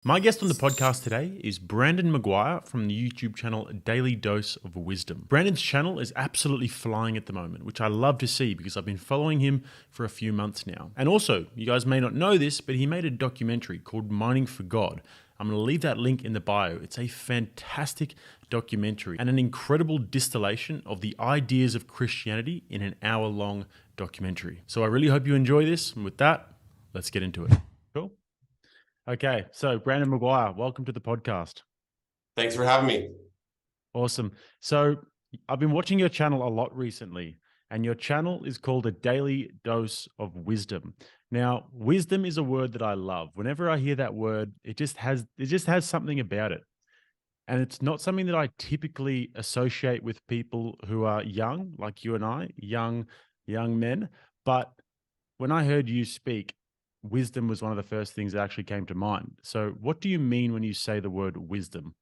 My guest on the podcast today is Brandon McGuire from the YouTube channel Daily Dose of Wisdom. Brandon's channel is absolutely flying at the moment, which I love to see because I've been following him for a few months now. And also, you guys may not know this, but he made a documentary called Mining for God. I'm going to leave that link in the bio. It's a fantastic documentary and an incredible distillation of the ideas of Christianity in an hour-long documentary. So I really hope you enjoy this. And with that, let's get into it. Cool. Okay, so Brandon McGuire, welcome to the podcast. Thanks for having me. Awesome. So I've been watching your channel a lot recently, and your channel is called A Daily Dose of Wisdom. Now, wisdom is a word that I love. Whenever I hear that word, it just has something about it. And it's not something that I typically associate with people who are young, like you and I, young men. But when I heard you speak, wisdom was one of the first things that actually came to mind. So what do you mean when you say the word wisdom?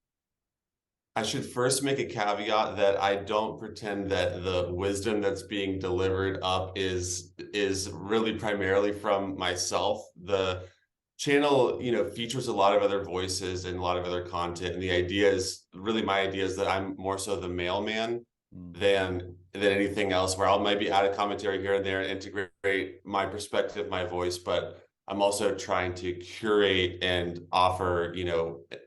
I should first make a caveat that I don't pretend that the wisdom that's being delivered up is really primarily from myself. The channel, features a lot of other voices and a lot of other content, and my idea is that I'm more so the mailman than anything else, where I'll maybe add a commentary here and there and integrate my perspective, my voice, but I'm also trying to curate and offer,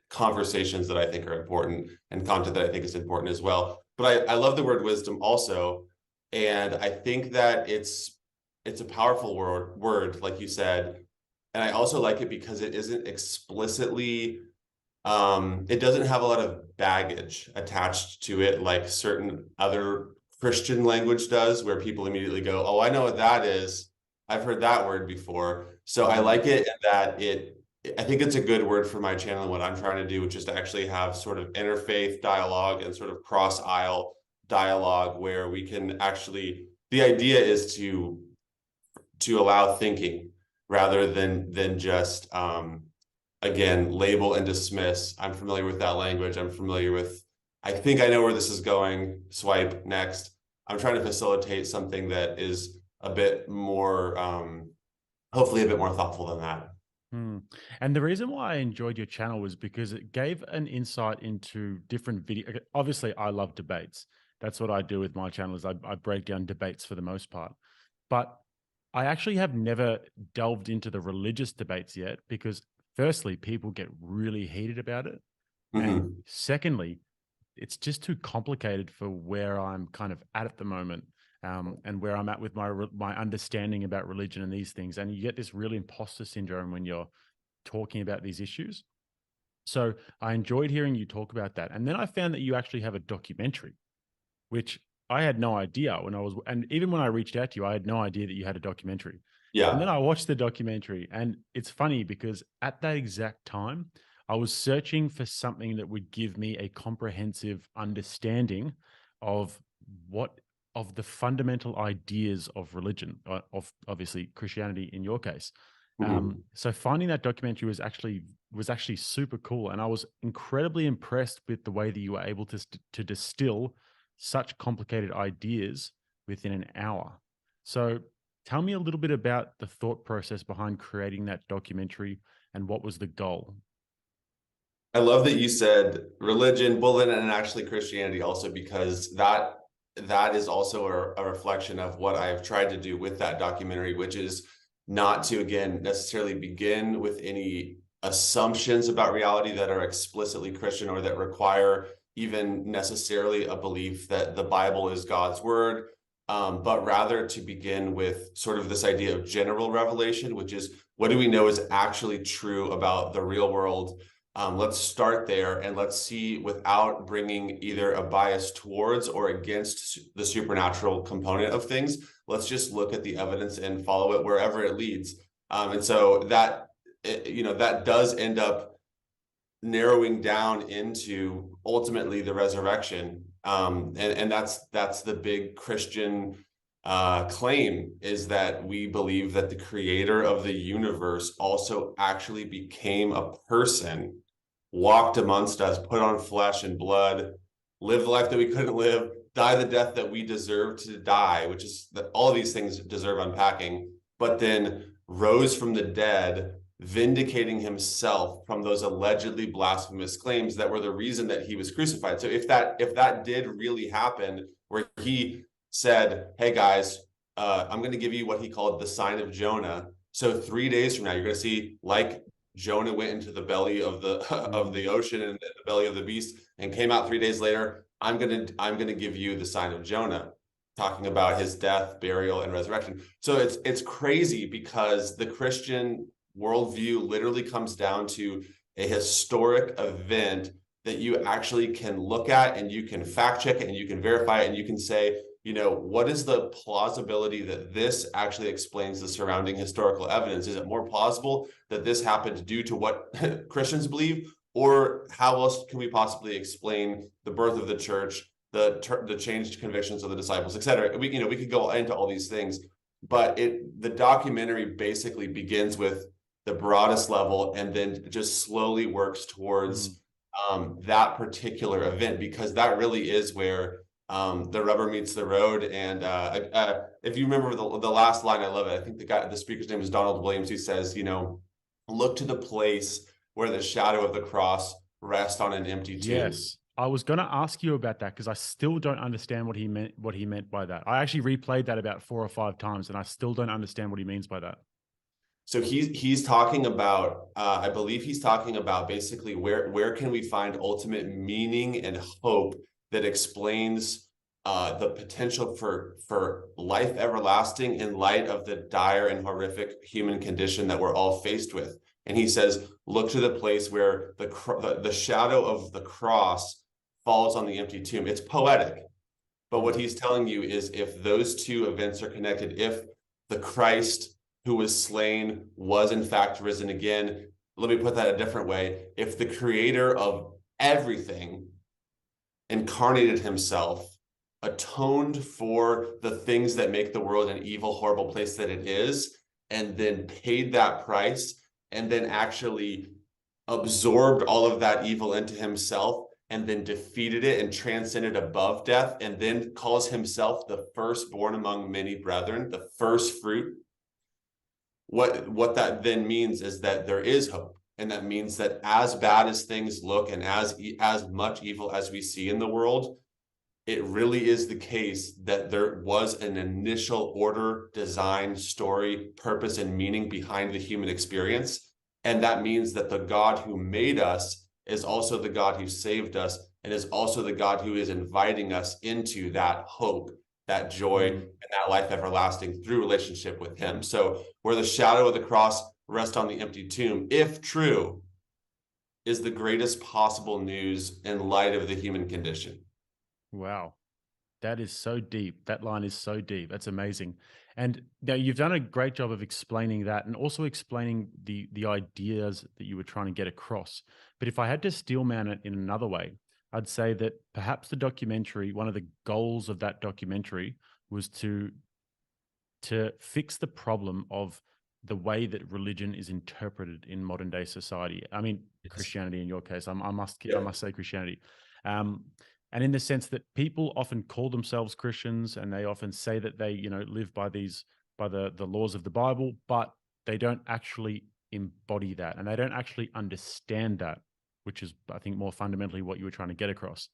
conversations that I think are important and content that I think is important as well. But I love the word wisdom also. And I think that it's a powerful word, like you said. And I also like it because it isn't explicitly, it doesn't have a lot of baggage attached to it, like certain other Christian language does, where people immediately go, oh, I know what that is. I've heard that word before. So I like it in that I think it's a good word for my channel and what I'm trying to do, which is to actually have sort of interfaith dialogue and sort of cross-aisle dialogue where we can actually, the idea is to allow thinking rather than just, again, label and dismiss. I'm familiar with that language. I think I know where this is going. Swipe next. I'm trying to facilitate something that is a bit more, hopefully a bit more thoughtful than that. And the reason why I enjoyed your channel was because it gave an insight into different video. Obviously, I love debates. That's what I do with my channel is I break down debates for the most part. But I actually have never delved into the religious debates yet because firstly, people get really heated about it. And secondly, it's just too complicated for where I'm kind of at the moment. And where I'm at with my understanding about religion and these things. And you get this real imposter syndrome when you're talking about these issues. So I enjoyed hearing you talk about that. And then I found that you actually have a documentary, which I had no idea and even when I reached out to you, I had no idea that you had a documentary. Yeah. And then I watched the documentary, and it's funny because at that exact time, I was searching for something that would give me a comprehensive understanding of the fundamental ideas of religion, of obviously Christianity in your case. So finding that documentary was actually super cool, and I was incredibly impressed with the way that you were able to distill such complicated ideas within an hour. So tell me a little bit about the thought process behind creating that documentary and what was the goal. I love that you said religion, well, and actually Christianity also, because that is also a reflection of what I've tried to do with that documentary, which is not to, again, necessarily begin with any assumptions about reality that are explicitly Christian or that require even necessarily a belief that the Bible is God's word, but rather to begin with sort of this idea of general revelation, which is what do we know is actually true about the real world. Let's start there and let's see, without bringing either a bias towards or against the supernatural component of things, let's just look at the evidence and follow it wherever it leads. And so that does end up narrowing down into ultimately the resurrection. And that's the big Christian claim, is that we believe that the creator of the universe also actually became a person, walked amongst us, put on flesh and blood, lived the life that we couldn't live, die the death that we deserve to die, which is that all of these things deserve unpacking, but then rose from the dead vindicating himself from those allegedly blasphemous claims that were the reason that he was crucified. So if that did really happen, where he said, hey guys, I'm going to give you what he called the sign of Jonah. So 3 days from now, you're going to see, like Jonah went into the belly of the of the ocean and the belly of the beast and came out 3 days later. I'm gonna give you the sign of Jonah, talking about his death, burial, and resurrection. So it's crazy because the Christian worldview literally comes down to a historic event that you actually can look at and you can fact check it and you can verify it and you can say, you know, what is the plausibility that this actually explains the surrounding historical evidence? Is it more plausible that this happened due to what Christians believe? Or how else can we possibly explain the birth of the church, the changed convictions of the disciples, et cetera? We could go into all these things, but the documentary basically begins with the broadest level and then just slowly works towards that particular event, because that really is where the rubber meets the road. And if you remember the last line, I love it. I think the speaker's name is Donald Williams, who says, you know, look to the place where the shadow of the cross rests on an empty tomb. Yes. I was going to ask you about that because I still don't understand what he meant by that. I actually replayed that about 4 or 5 times and I still don't understand what he means by that. So he's talking about, I believe he's talking about basically where can we find ultimate meaning and hope that explains the potential for life everlasting in light of the dire and horrific human condition that we're all faced with. And he says, look to the place where the shadow of the cross falls on the empty tomb. It's poetic, but what he's telling you is, if those two events are connected, if the Christ who was slain was in fact risen again, let me put that a different way. If the creator of everything incarnated himself, atoned for the things that make the world an evil, horrible place that it is, and then paid that price, and then actually absorbed all of that evil into himself, and then defeated it and transcended above death, and then calls himself the firstborn among many brethren, the first fruit. What that then means is that there is hope. And that means that as bad as things look and as much evil as we see in the world, it really is the case that there was an initial order, design, story, purpose, and meaning behind the human experience. And that means that the God who made us is also the God who saved us, and is also the God who is inviting us into that hope, that joy, and that life everlasting through relationship with him. So where the shadow of the cross rests on the empty tomb, if true, is the greatest possible news in light of the human condition. Wow. That is so deep. That line is so deep. That's amazing. And now you've done a great job of explaining that and also explaining the ideas that you were trying to get across. But if I had to steelman it in another way, I'd say that perhaps the documentary, one of the goals of that documentary was to fix the problem of the way that religion is interpreted in modern day society. I mean, Christianity in your case, I must say Christianity. And in the sense that people often call themselves Christians and they often say that they, live by the laws of the Bible, but they don't actually embody that and they don't actually understand that, which is, I think, more fundamentally what you were trying to get across.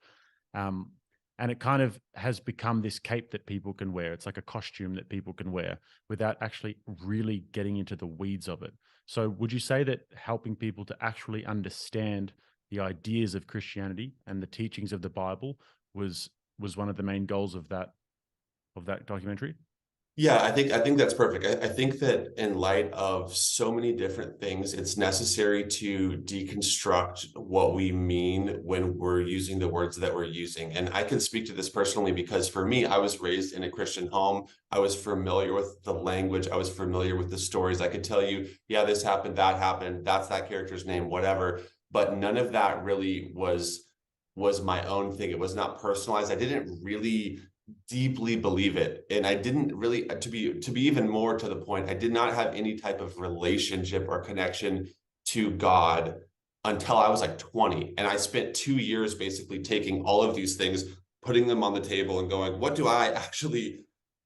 And it kind of has become this cape that people can wear. It's like a costume that people can wear without actually really getting into the weeds of it. So would you say that helping people to actually understand the ideas of Christianity and the teachings of the Bible was one of the main goals of that documentary? Yeah, I think that's perfect. I think that in light of so many different things, it's necessary to deconstruct what we mean when we're using the words that we're using. And I can speak to this personally because for me, I was raised in a Christian home. I was familiar with the language. I was familiar with the stories. I could tell you, yeah, this happened, that's that character's name, whatever. But none of that really was my own thing. It was not personalized. I didn't really deeply believe it, and I didn't really, to be even more to the point, I did not have any type of relationship or connection to God until I was like 20. And I spent 2 years basically taking all of these things, putting them on the table and going, what do I actually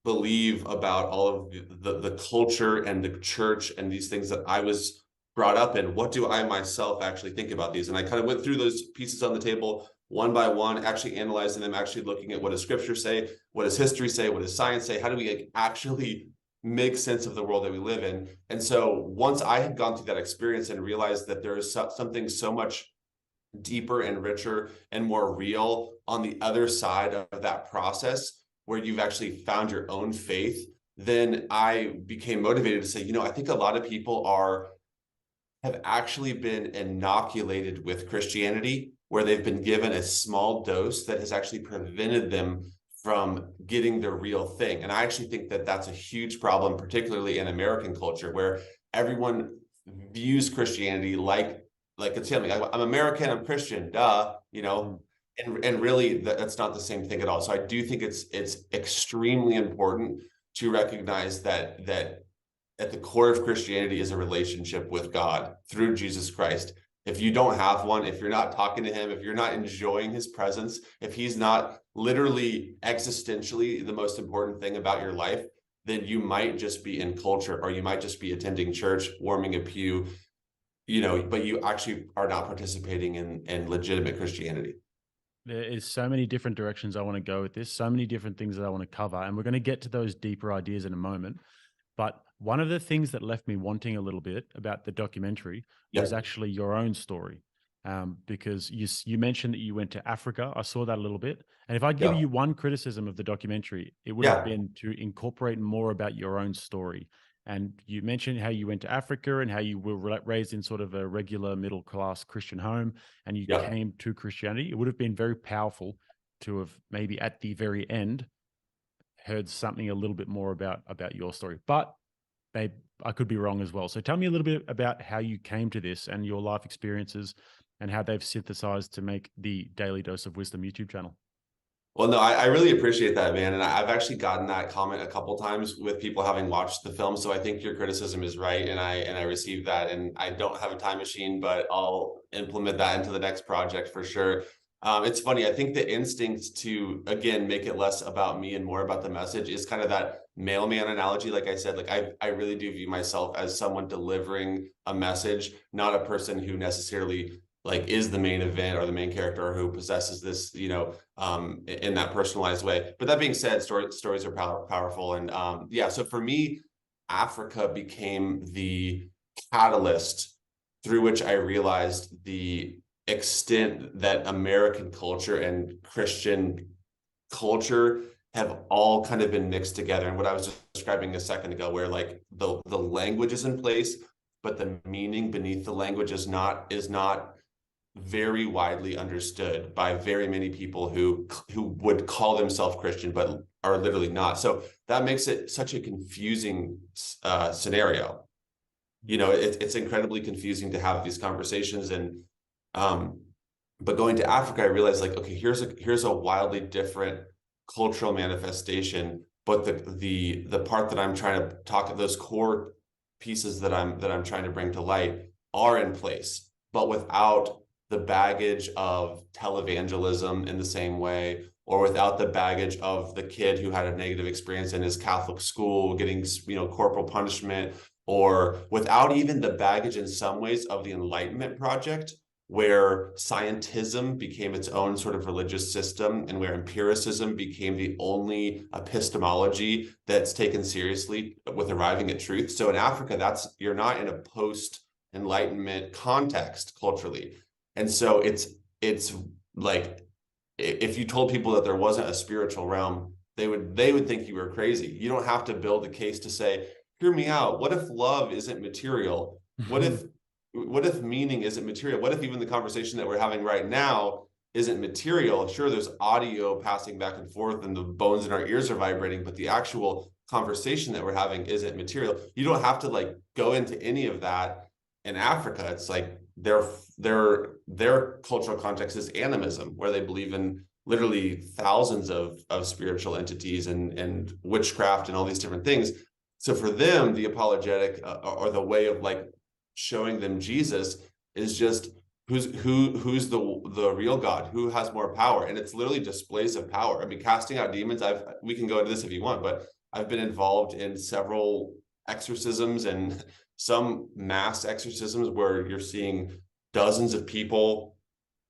believe about all of the culture and the church and these things that I was brought up in, what do I myself actually think about these? And I kind of went through those pieces on the table one by one, actually analyzing them, actually looking at what does scripture say, what does history say, what does science say, how do we like actually make sense of the world that we live in? And so once I had gone through that experience and realized that there is something so much deeper and richer and more real on the other side of that process, where you've actually found your own faith, then I became motivated to say, I think a lot of people have actually been inoculated with Christianity, where they've been given a small dose that has actually prevented them from getting the real thing. And I actually think that that's a huge problem, particularly in American culture, where everyone views Christianity like it's something. I'm American, I'm Christian, duh, Mm. and really that's not the same thing at all. So I do think it's extremely important to recognize that at the core of Christianity is a relationship with God through Jesus Christ. If you don't have one, if you're not talking to him, if you're not enjoying his presence, if he's not literally existentially the most important thing about your life, then you might just be in culture, or you might just be attending church, warming a pew, but you actually are not participating in legitimate Christianity. There is so many different directions I want to go with this, so many different things that I want to cover, and we're going to get to those deeper ideas in a moment. But one of the things that left me wanting a little bit about the documentary was Yep. actually your own story, because you mentioned that you went to Africa. I saw that a little bit, and if I give Yep. you one criticism of the documentary, it would have Yeah. been to incorporate more about your own story. And you mentioned how you went to Africa and how you were raised in sort of a regular middle class Christian home, and you Yep. came to Christianity. It would have been very powerful to have maybe at the very end heard something a little bit more about your story. But maybe I could be wrong as well. So tell me a little bit about how you came to this and your life experiences and how they've synthesized to make the Daily Dose of Wisdom YouTube channel. Well, no, I really appreciate that, man. And I've actually gotten that comment a couple times with people having watched the film. So I think your criticism is right, and I received that. And I don't have a time machine, but I'll implement that into the next project for sure. It's funny. I think the instinct to again make it less about me and more about the message is kind of that mailman analogy. Like I said, like I really do view myself as someone delivering a message, not a person who necessarily like is the main event or the main character or who possesses this, in that personalized way. But that being said, stories are powerful. And yeah, so for me, Africa became the catalyst through which I realized the extent that American culture and Christian culture have all kind of been mixed together. And what I was just describing a second ago, where like the language is in place, but the meaning beneath the language is not very widely understood by very many people who would call themselves Christian but are literally not. So that makes it such a confusing scenario. It's incredibly confusing to have these conversations. And but going to Africa, I realized like, okay, here's a wildly different cultural manifestation, but the part that I'm trying to talk, those core pieces that I'm trying to bring to light are in place, but without the baggage of televangelism in the same way, or without the baggage of the kid who had a negative experience in his Catholic school getting corporal punishment, or without even the baggage in some ways of the Enlightenment project, where scientism became its own sort of religious system and where empiricism became the only epistemology that's taken seriously with arriving at truth. So in Africa, you're not in a post-Enlightenment context culturally. And so it's like if you told people that there wasn't a spiritual realm, they would think you were crazy. You don't have to build a case to say, hear me out. What if love isn't material? What if meaning isn't material? What if even the conversation that we're having right now isn't material? Sure, there's audio passing back and forth and the bones in our ears are vibrating, but the actual conversation that we're having isn't material. You don't have to like go into any of that in Africa. It's like their cultural context is animism, where they believe in literally thousands of spiritual entities and witchcraft and all these different things. So for them, the apologetic or the way of like showing them Jesus is just who's the real God, who has more power. And it's literally displays of power. I mean, casting out demons, we can go into this if you want, but I've been involved in several exorcisms and some mass exorcisms where you're seeing dozens of people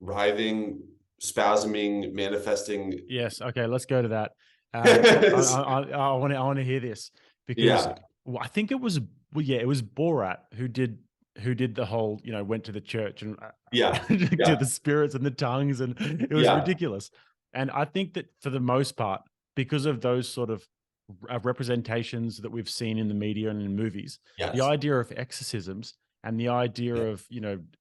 writhing, spasming, manifesting. Yes. Okay. Let's go to that. I want to hear this because Yeah, I think it was, well, yeah, it was Borat who did the whole, went to the church and yeah, to yeah, the spirits and the tongues, and it was yeah, ridiculous. And I think that for the most part, because of those sort of representations that we've seen in the media and in movies, the yes, idea of exorcisms and the idea yeah, of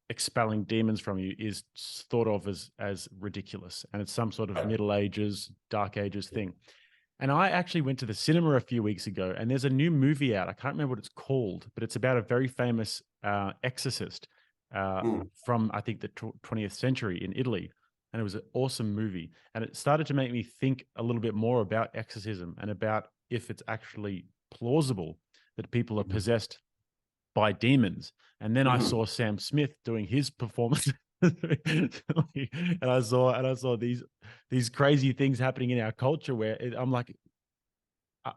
expelling demons from you is thought of as ridiculous, and it's some sort of right, Middle Ages, Dark Ages thing. And I actually went to the cinema a few weeks ago, and there's a new movie out. I can't remember what it's called, but it's about a very famous exorcist mm, from, I think, the 20th century in Italy. And it was an awesome movie. And it started to make me think a little bit more about exorcism and about if it's actually plausible that people are mhm, possessed by demons. And then I mhm. saw Sam Smith doing his performance. and I saw these crazy things happening in our culture where I'm like,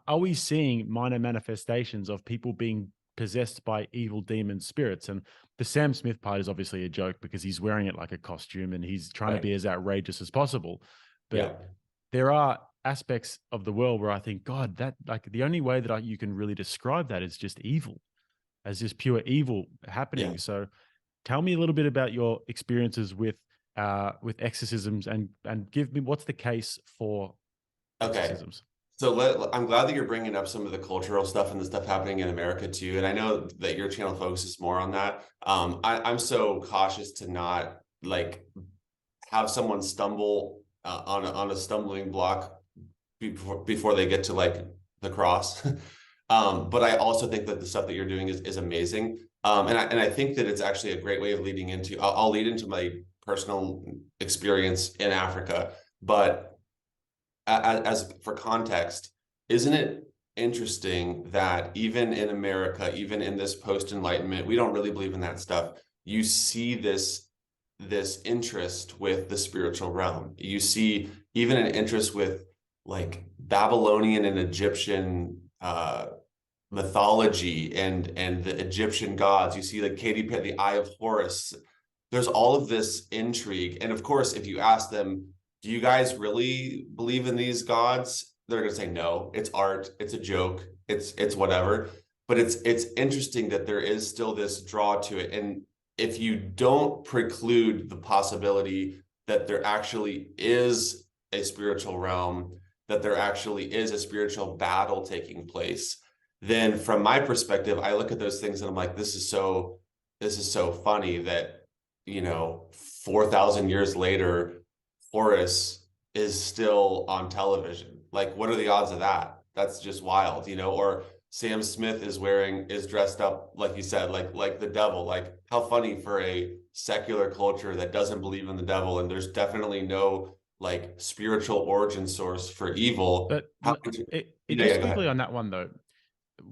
are we seeing minor manifestations of people being possessed by evil demon spirits? And the Sam Smith part is obviously a joke because he's wearing it like a costume and he's trying to Right, be as outrageous as possible. But yeah, there are aspects of the world where I think, God, that like the only way that you can really describe that is just evil, as just pure evil yeah. happening. So tell me a little bit about your experiences with exorcisms, and give me what's the case for Okay. exorcisms. So I'm glad that you're bringing up some of the cultural stuff and the stuff happening in America too. And I know that your channel focuses more on that. I'm so cautious to not like have someone stumble on a stumbling block before they get to like the cross. But I also think that the stuff that you're doing is amazing. And I think that it's actually a great way of leading into. I'll lead into my personal experience in Africa, but as for context, isn't it interesting that even in America, even in this post-enlightenment, we don't really believe in that stuff. You see this interest with the spiritual realm. You see even an interest with like Babylonian and Egyptian mythology and the Egyptian gods. You see like Katy Perry, the Eye of Horus. There's all of this intrigue, and of course, if you ask them, do you guys really believe in these gods? They're going to say no. It's art. It's a joke. It's whatever. But it's interesting that there is still this draw to it. And if you don't preclude the possibility that there actually is a spiritual realm, that there actually is a spiritual battle taking place, then from my perspective, I look at those things and I'm like, this is so funny that 4,000 years later Horus is still on television. Like, what are the odds of that? That's just wild, Or Sam Smith is dressed up like you said, like the devil. Like, how funny for a secular culture that doesn't believe in the devil, and there's definitely no like spiritual origin source for evil. But How yeah, just go quickly ahead. on that one though,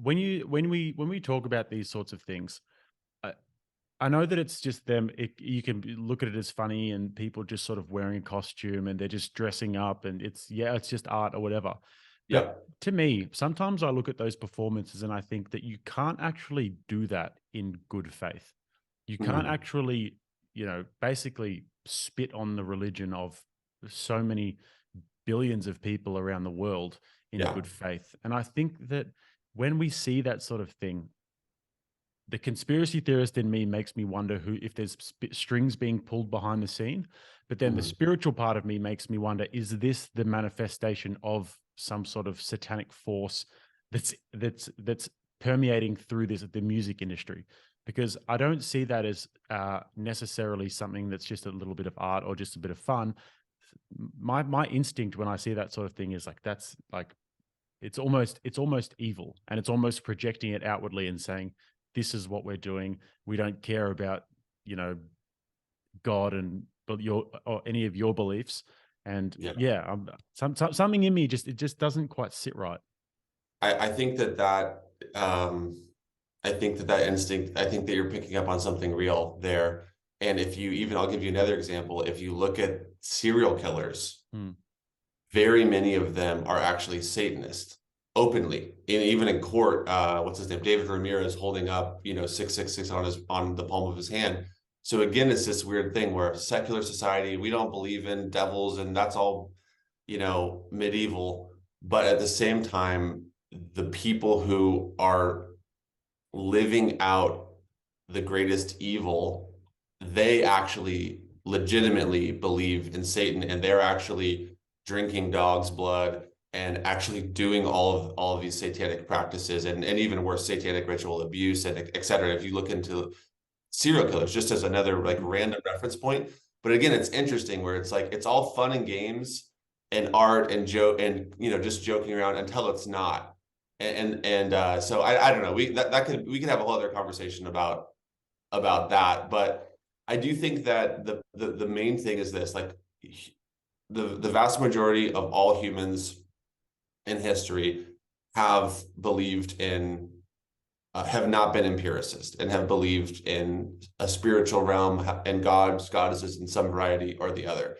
when we talk about these sorts of things, I, I know that it's just them. You can look at it as funny, and people just sort of wearing a costume and they're just dressing up, and it's just art or whatever. But Yeah. to me, sometimes I look at those performances and I think that you can't actually do that in good faith. You can't Mhm. actually, basically spit on the religion of so many billions of people around the world in Yeah. good faith. And I think that when we see that sort of thing, the conspiracy theorist in me makes me wonder who, if there's strings being pulled behind the scene. But then the Mhm. spiritual part of me makes me wonder, is this the manifestation of some sort of satanic force that's permeating through the music industry? Because I don't see that as necessarily something that's just a little bit of art or just a bit of fun. My instinct when I see that sort of thing is like, that's like, it's almost evil, and it's almost projecting it outwardly and saying, this is what we're doing. We don't care about, you know God and but your or any of your beliefs. And Yeah. yeah, something in me just doesn't quite sit right. I think that I think that instinct, I think that you're picking up on something real there. And if you even, I'll give you another example. If you look at serial killers, Hmm. very many of them are actually Satanists. openly, and even in court. What's his name? David Ramirez holding up, 666 on the palm of his hand. So again, it's this weird thing where secular society, we don't believe in devils, and that's all, medieval. But at the same time, the people who are living out the greatest evil, they actually legitimately believe in Satan, and they're actually drinking dog's blood and actually doing all of these satanic practices, and even worse, satanic ritual abuse, and et cetera. If you look into serial killers, just as another like random reference point. But again, it's interesting where it's like it's all fun and games and art and joke and just joking around until it's not. So I don't know. We could have a whole other conversation about that. But I do think that the main thing is this: like the vast majority of all humans in history have believed in have not been empiricist and have believed in a spiritual realm and gods, goddesses in some variety or the other.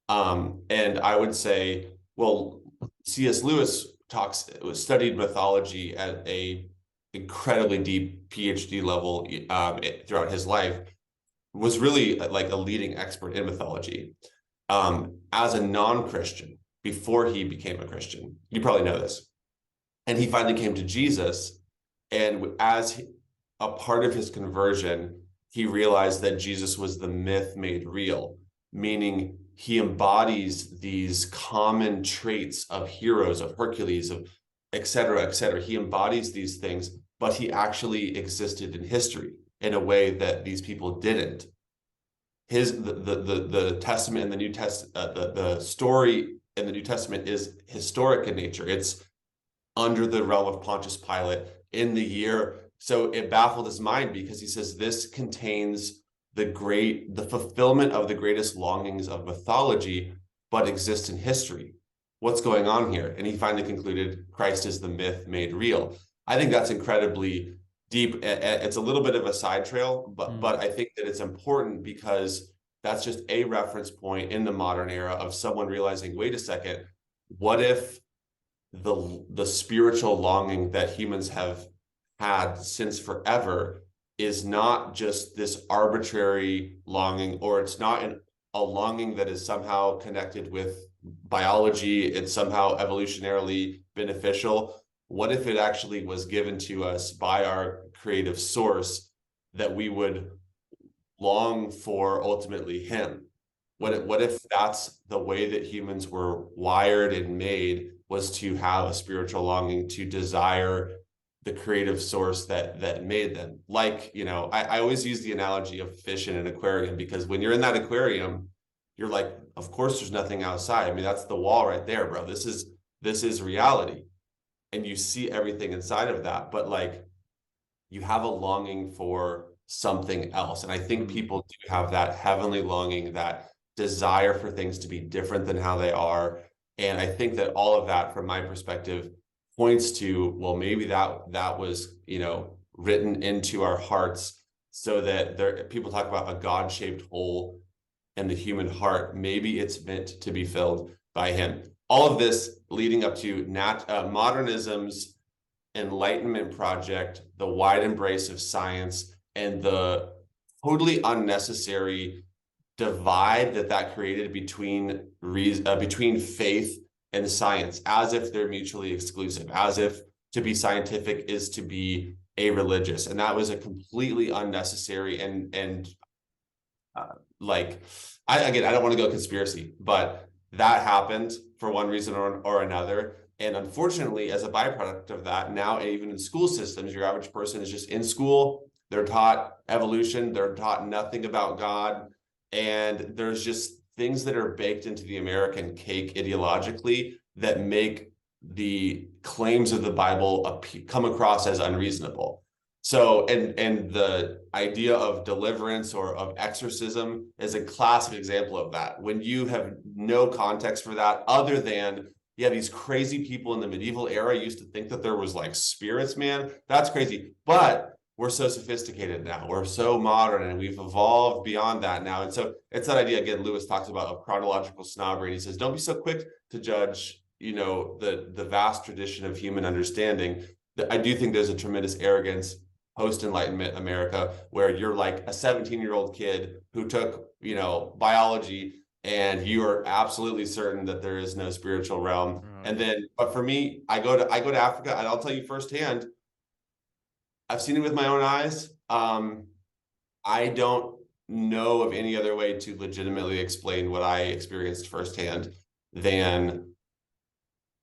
And I would say, well, C.S. Lewis studied mythology at a incredibly deep PhD level throughout his life, was really like a leading expert in mythology. As a non-Christian, before he became a Christian, you probably know this. And he finally came to Jesus. And as a part of his conversion, he realized that Jesus was the myth made real, meaning he embodies these common traits of heroes, of Hercules, of et cetera, et cetera. He embodies these things, but he actually existed in history in a way that these people didn't. The Testament and the New Testament, the story in the New Testament is historic in nature. It's under the realm of Pontius Pilate in the year. So it baffled his mind because he says this contains the fulfillment of the greatest longings of mythology, but exists in history. What's going on here? And he finally concluded Christ is the myth made real. I think that's incredibly deep. It's a little bit of a side trail, but I think that it's important because that's just a reference point in the modern era of someone realizing, wait a second, what if the spiritual longing that humans have had since forever is not just this arbitrary longing, or it's not a longing that is somehow connected with biology, it's somehow evolutionarily beneficial. What if it actually was given to us by our creative source that we would long for ultimately him? What if that's the way that humans were wired and made, was to have a spiritual longing, to desire the creative source that made them? Like, I always use the analogy of fish in an aquarium, because when you're in that aquarium, you're like, of course there's nothing outside. I mean, that's the wall right there, bro. This is reality. And you see everything inside of that, but like you have a longing for something else. And I think people do have that heavenly longing, that desire for things to be different than how they are. And I think that all of that, from my perspective, points to, well, maybe that was, written into our hearts, so that people talk about a God-shaped hole in the human heart. Maybe it's meant to be filled by him. All of this leading up to modernism's Enlightenment project, the wide embrace of science, and the totally unnecessary divide that created between faith and science, as if they're mutually exclusive, as if to be scientific is to be a religious. And that was a completely unnecessary and I don't want to go conspiracy, but that happened for one reason or another. And unfortunately, as a byproduct of that, now even in school systems, your average person is just in school. They're taught evolution. They're taught nothing about God. And there's just things that are baked into the American cake ideologically that make the claims of the Bible come across as unreasonable. So, and the idea of deliverance or of exorcism is a classic example of that. When you have no context for that, other than, yeah, these crazy people in the medieval era used to think that there was like spirits, man. That's crazy. But we're so sophisticated now. We're so modern, and we've evolved beyond that now. And so it's that idea, again, Lewis talks about, of chronological snobbery. And he says, don't be so quick to judge, the vast tradition of human understanding, I do think there's a tremendous arrogance post-Enlightenment America where you're like a 17-year-old kid who took, biology, and you are absolutely certain that there is no spiritual realm. Right. And then, but for me, I go to Africa, and I'll tell you firsthand, I've seen it with my own eyes. I don't know of any other way to legitimately explain what I experienced firsthand than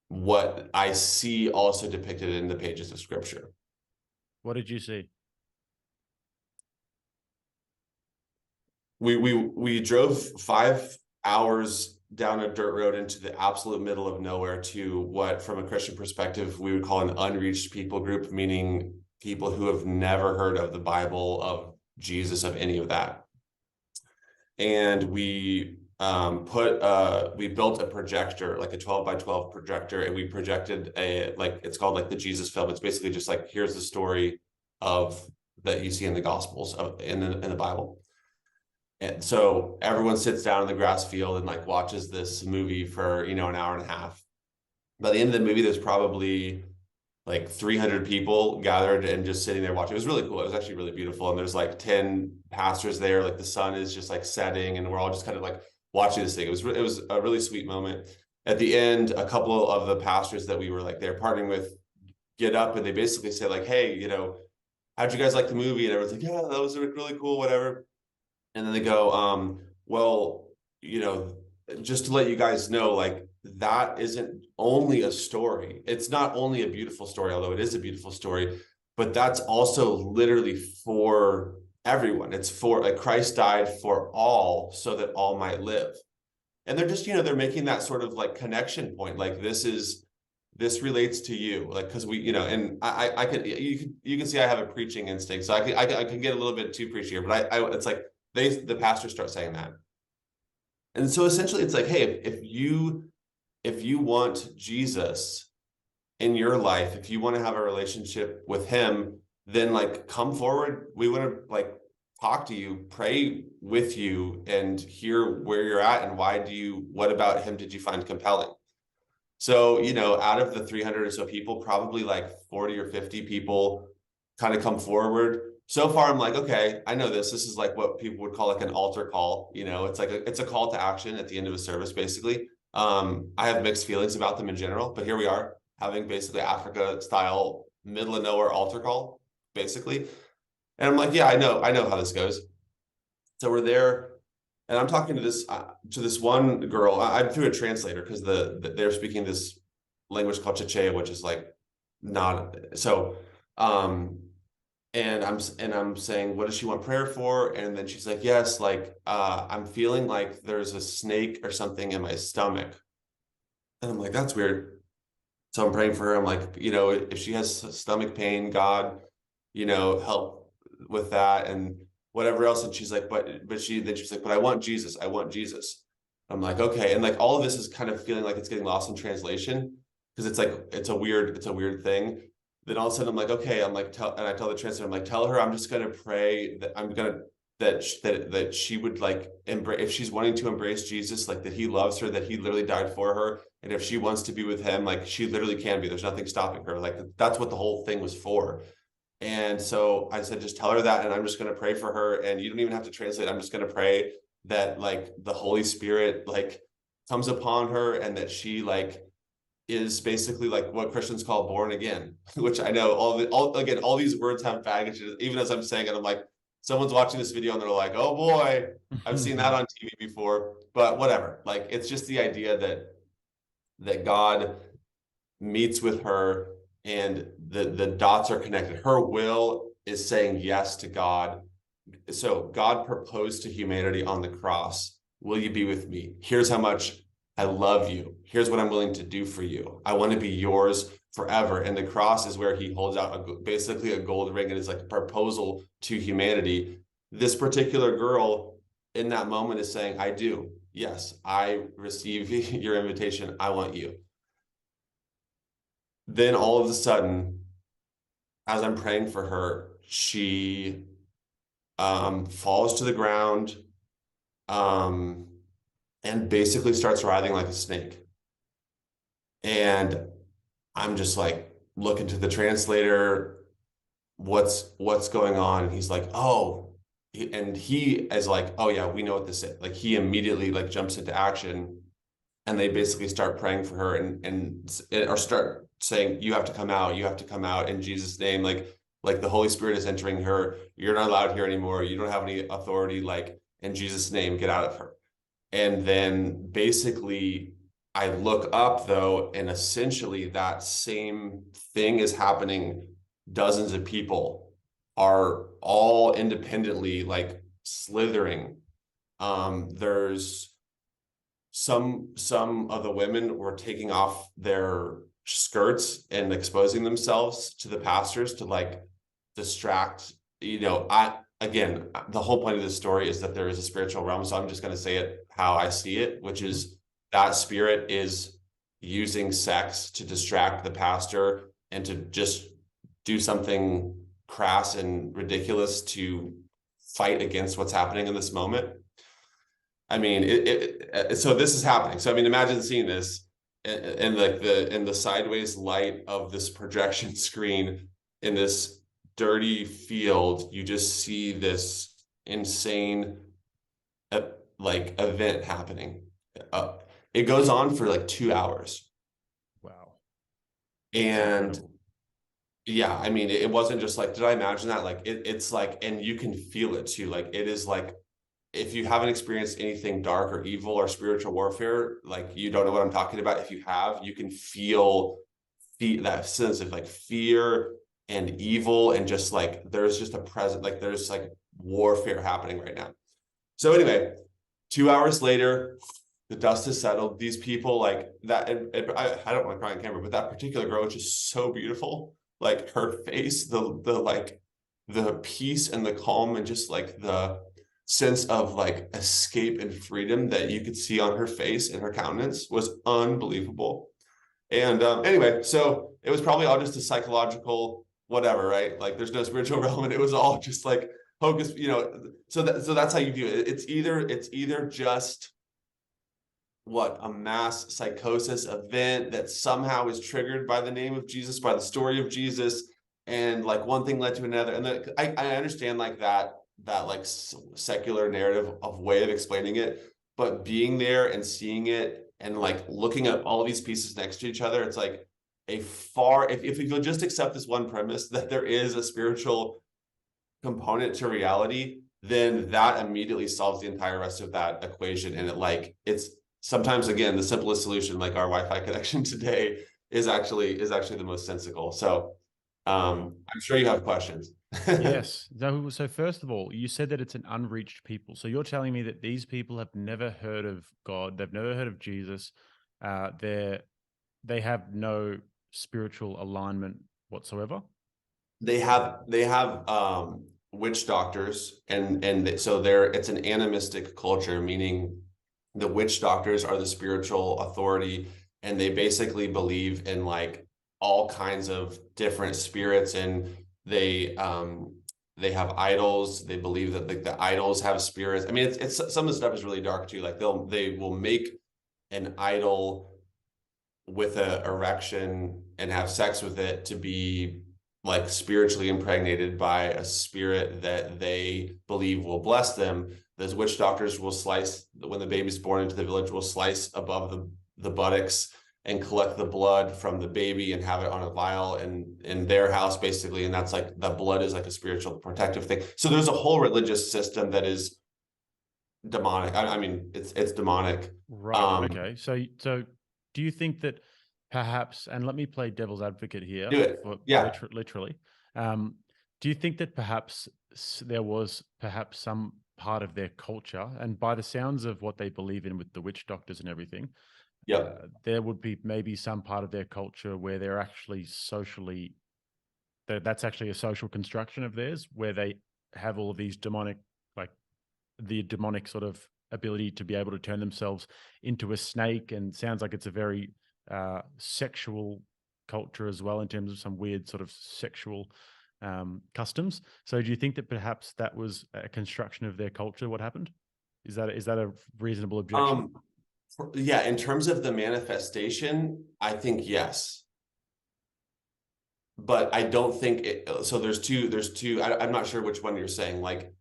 what I see also depicted in the pages of scripture. What did you see? We drove 5 hours down a dirt road into the absolute middle of nowhere to what, from a Christian perspective, we would call an unreached people group, meaning people who have never heard of the Bible, of Jesus, of any of that. And we built a projector, like a 12 by 12 projector, and we projected it's called like the Jesus film. It's basically just like, here's the story of that you see in the Gospels in the Bible. And so everyone sits down in the grass field and like watches this movie for, an hour and a half. By the end of the movie, there's probably like 300 people gathered and just sitting there watching. It was really cool. It was actually really beautiful. And there's like 10 pastors there. Like the sun is just like setting, and we're all just kind of like watching this thing. It was a really sweet moment. At the end, a couple of the pastors that we were like there partnering with get up, and they basically say like, hey, how'd you guys like the movie? And everyone's like, yeah, that was really cool, whatever. And then they go, well, just to let you guys know, like, that isn't only a story. It's not only a beautiful story, although it is a beautiful story, but that's also literally for everyone. It's for, like, Christ died for all so that all might live. And they're just, they're making that sort of like connection point. Like, this relates to you, like, because we, and I can, you can see I have a preaching instinct, so I can get a little bit too preachy here, but it's like the pastors start saying that. And so essentially it's like, hey, if you want Jesus in your life, if you want to have a relationship with him, then like come forward. We want to like talk to you, pray with you, and hear where you're at and what about him did you find compelling? So, out of the 300 or so people, probably like 40 or 50 people kind of come forward. So far, I'm like, okay, I know this. This is like what people would call like an altar call. It's like it's a call to action at the end of a service, basically. I have mixed feelings about them in general, but here we are having basically Africa style middle of nowhere altar call, basically. And I'm like, yeah, I know how this goes. So we're there, and I'm talking to this one girl. I'm through a translator because they're speaking this language called Chichewa, which is like not so. And I'm saying, what does she want prayer for? And then she's like, yes, like I'm feeling like there's a snake or something in my stomach. And I'm like, that's weird. So I'm praying for her. I'm like, if she has stomach pain, God, help with that and whatever else. And she's like, she's like, but I want Jesus. I want Jesus. I'm like, okay. And like all of this is kind of feeling like it's getting lost in translation because it's like it's a weird thing. Then all of a sudden I'm like, okay, and I tell the translator, I'm like, tell her I'm just gonna pray that she would like embrace, if she's wanting to embrace Jesus, like that he loves her, that he literally died for her, and if she wants to be with him, like she literally can be. There's nothing stopping her. Like that's what the whole thing was for. And so I said, just tell her that, and I'm just gonna pray for her, and you don't even have to translate. I'm just gonna pray that like the Holy Spirit like comes upon her, and that she like is basically like what Christians call born again, which I know all these words have baggage. Even as I'm saying it, I'm like, someone's watching this video and they're like, oh boy, I've seen that on TV before, but whatever. Like, it's just the idea that God meets with her and the dots are connected. Her will is saying yes to God. So God proposed to humanity on the cross. Will you be with me? Here's how much I love you. Here's what I'm willing to do for you. I want to be yours forever. And the cross is where he holds out basically a gold ring, and is like a proposal to humanity. This particular girl in that moment is saying, I do. Yes, I receive your invitation. I want you. Then all of a sudden, as I'm praying for her, she falls to the ground, and basically starts writhing like a snake. And I'm just like looking to the translator, what's going on? And he's like, oh, and he is like, oh yeah, we know what this is. Like he immediately like jumps into action, and they basically start praying for her and or start saying, you have to come out, you have to come out in Jesus' name. Like the Holy Spirit is entering her. You're not allowed here anymore. You don't have any authority. Like in Jesus' name, get out of her. And then basically, I look up though, and essentially that same thing is happening. Dozens of people are all independently like slithering. There's some of the women were taking off their skirts and exposing themselves to the pastors to like distract. I again, the whole point of this story is that there is a spiritual realm, so I'm just going to say it how I see it, which is that spirit is using sex to distract the pastor and to just do something crass and ridiculous to fight against what's happening in this moment. I mean, so this is happening. So I mean, imagine seeing this in like the sideways light of this projection screen in this dirty field. You just see this insane like event happening. Uh, it goes on for like 2 hours, Wow, that's and incredible. yeah, I mean, it wasn't just like, did I imagine that? Like it's like, and you can feel it too. Like it is like, if you haven't experienced anything dark or evil or spiritual warfare, like you don't know what I'm talking about. If you have, you can feel that sense of like fear and evil, and just like there's just a present, like there's like warfare happening right now. So anyway, 2 hours later, the dust has settled. These people like that. I don't want to cry on camera, but that particular girl is just so beautiful. Like her face, the like the peace and the calm and just like the sense of like escape and freedom that you could see on her face and her countenance was unbelievable. And anyway, so it was probably all just a psychological whatever, right? Like there's no spiritual realm, and it was all just like hocus, So that's how you view it. It's either just what a mass psychosis event that somehow is triggered by the name of Jesus, by the story of Jesus, and like one thing led to another. And then I understand like that like secular narrative of way of explaining it, but being there and seeing it and like looking at all of these pieces next to each other, it's like if you'll just accept this one premise that there is a spiritual component to reality, then that immediately solves the entire rest of that equation. And it's sometimes again the simplest solution, like our Wi-Fi connection today, is actually the most sensical. So Wow. I'm sure you have questions. Yes. So first of all, you said that it's an unreached people. So you're telling me that these people have never heard of God, they've never heard of Jesus, they're they have no spiritual alignment whatsoever. They have witch doctors, and so it's an animistic culture, meaning the witch doctors are the spiritual authority, and they basically believe in like all kinds of different spirits, and they have idols. They believe that like the idols have spirits. I mean, it's some of the stuff is really dark too. Like they will make an idol with a erection and have sex with it to be like spiritually impregnated by a spirit that they believe will bless them. Those witch doctors will slice, when the baby's born into the village, will slice above the buttocks and collect the blood from the baby and have it on a vial in their house, basically. And that's like the blood is like a spiritual protective thing. So there's a whole religious system that is demonic. I mean, it's demonic. Right. Um, Okay. So do you think that perhaps, and let me play devil's advocate here do it. for Yeah. literally, um, do you think that perhaps there was perhaps some part of their culture, and by the sounds of what they believe in with the witch doctors and everything, Yep. there would be maybe some part of their culture where they're actually that's actually a social construction of theirs, where they have all of these demonic, like the demonic sort of ability to be able to turn themselves into a snake, and sounds like it's a very sexual culture as well, in terms of some weird sort of sexual customs. So do you think that perhaps that was a construction of their culture, what happened? Is that a reasonable objection? Um, Yeah, in terms of the manifestation, I think yes. But I don't think it, so there's two, I'm not sure which one you're saying, like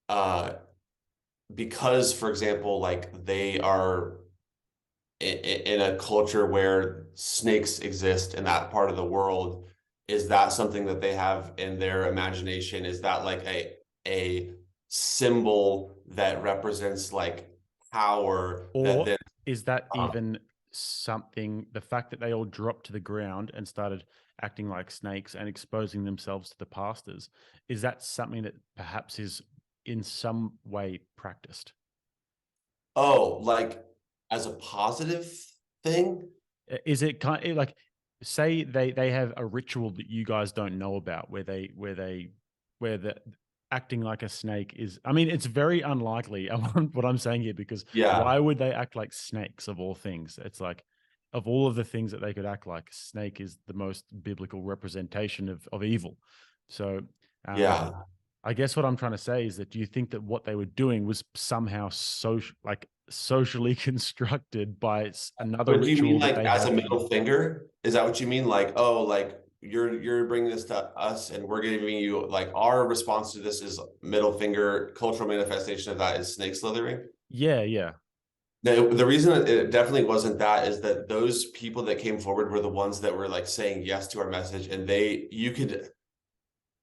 uh because for example, like they are in a culture where snakes exist in that part of the world, is that something that they have in their imagination? Is that like a symbol that represents like power that Or then is that uh, even something, the fact that they all dropped to the ground and started acting like snakes and exposing themselves to the pastors, is that something that perhaps is in some way practiced? oh, like as a positive thing? Is it kind of like, say they have a ritual that you guys don't know about where the acting like a snake is, I mean, it's very unlikely what I'm saying here, because Yeah, why would they act like snakes of all things? It's like, of all of the things that they could act like, snake is the most biblical representation of evil. So um yeah. I guess what I'm trying to say is that, do you think that what they were doing was somehow socially constructed by another But do you mean ritual that like they as a have? middle finger? Is that what you mean? Like, oh, like you're bringing this to us and we're giving you like our response to this is middle finger. Cultural manifestation of that is snake slithering. Yeah, yeah. The reason it definitely wasn't that is that those people that came forward were the ones that were like saying yes to our message, and you could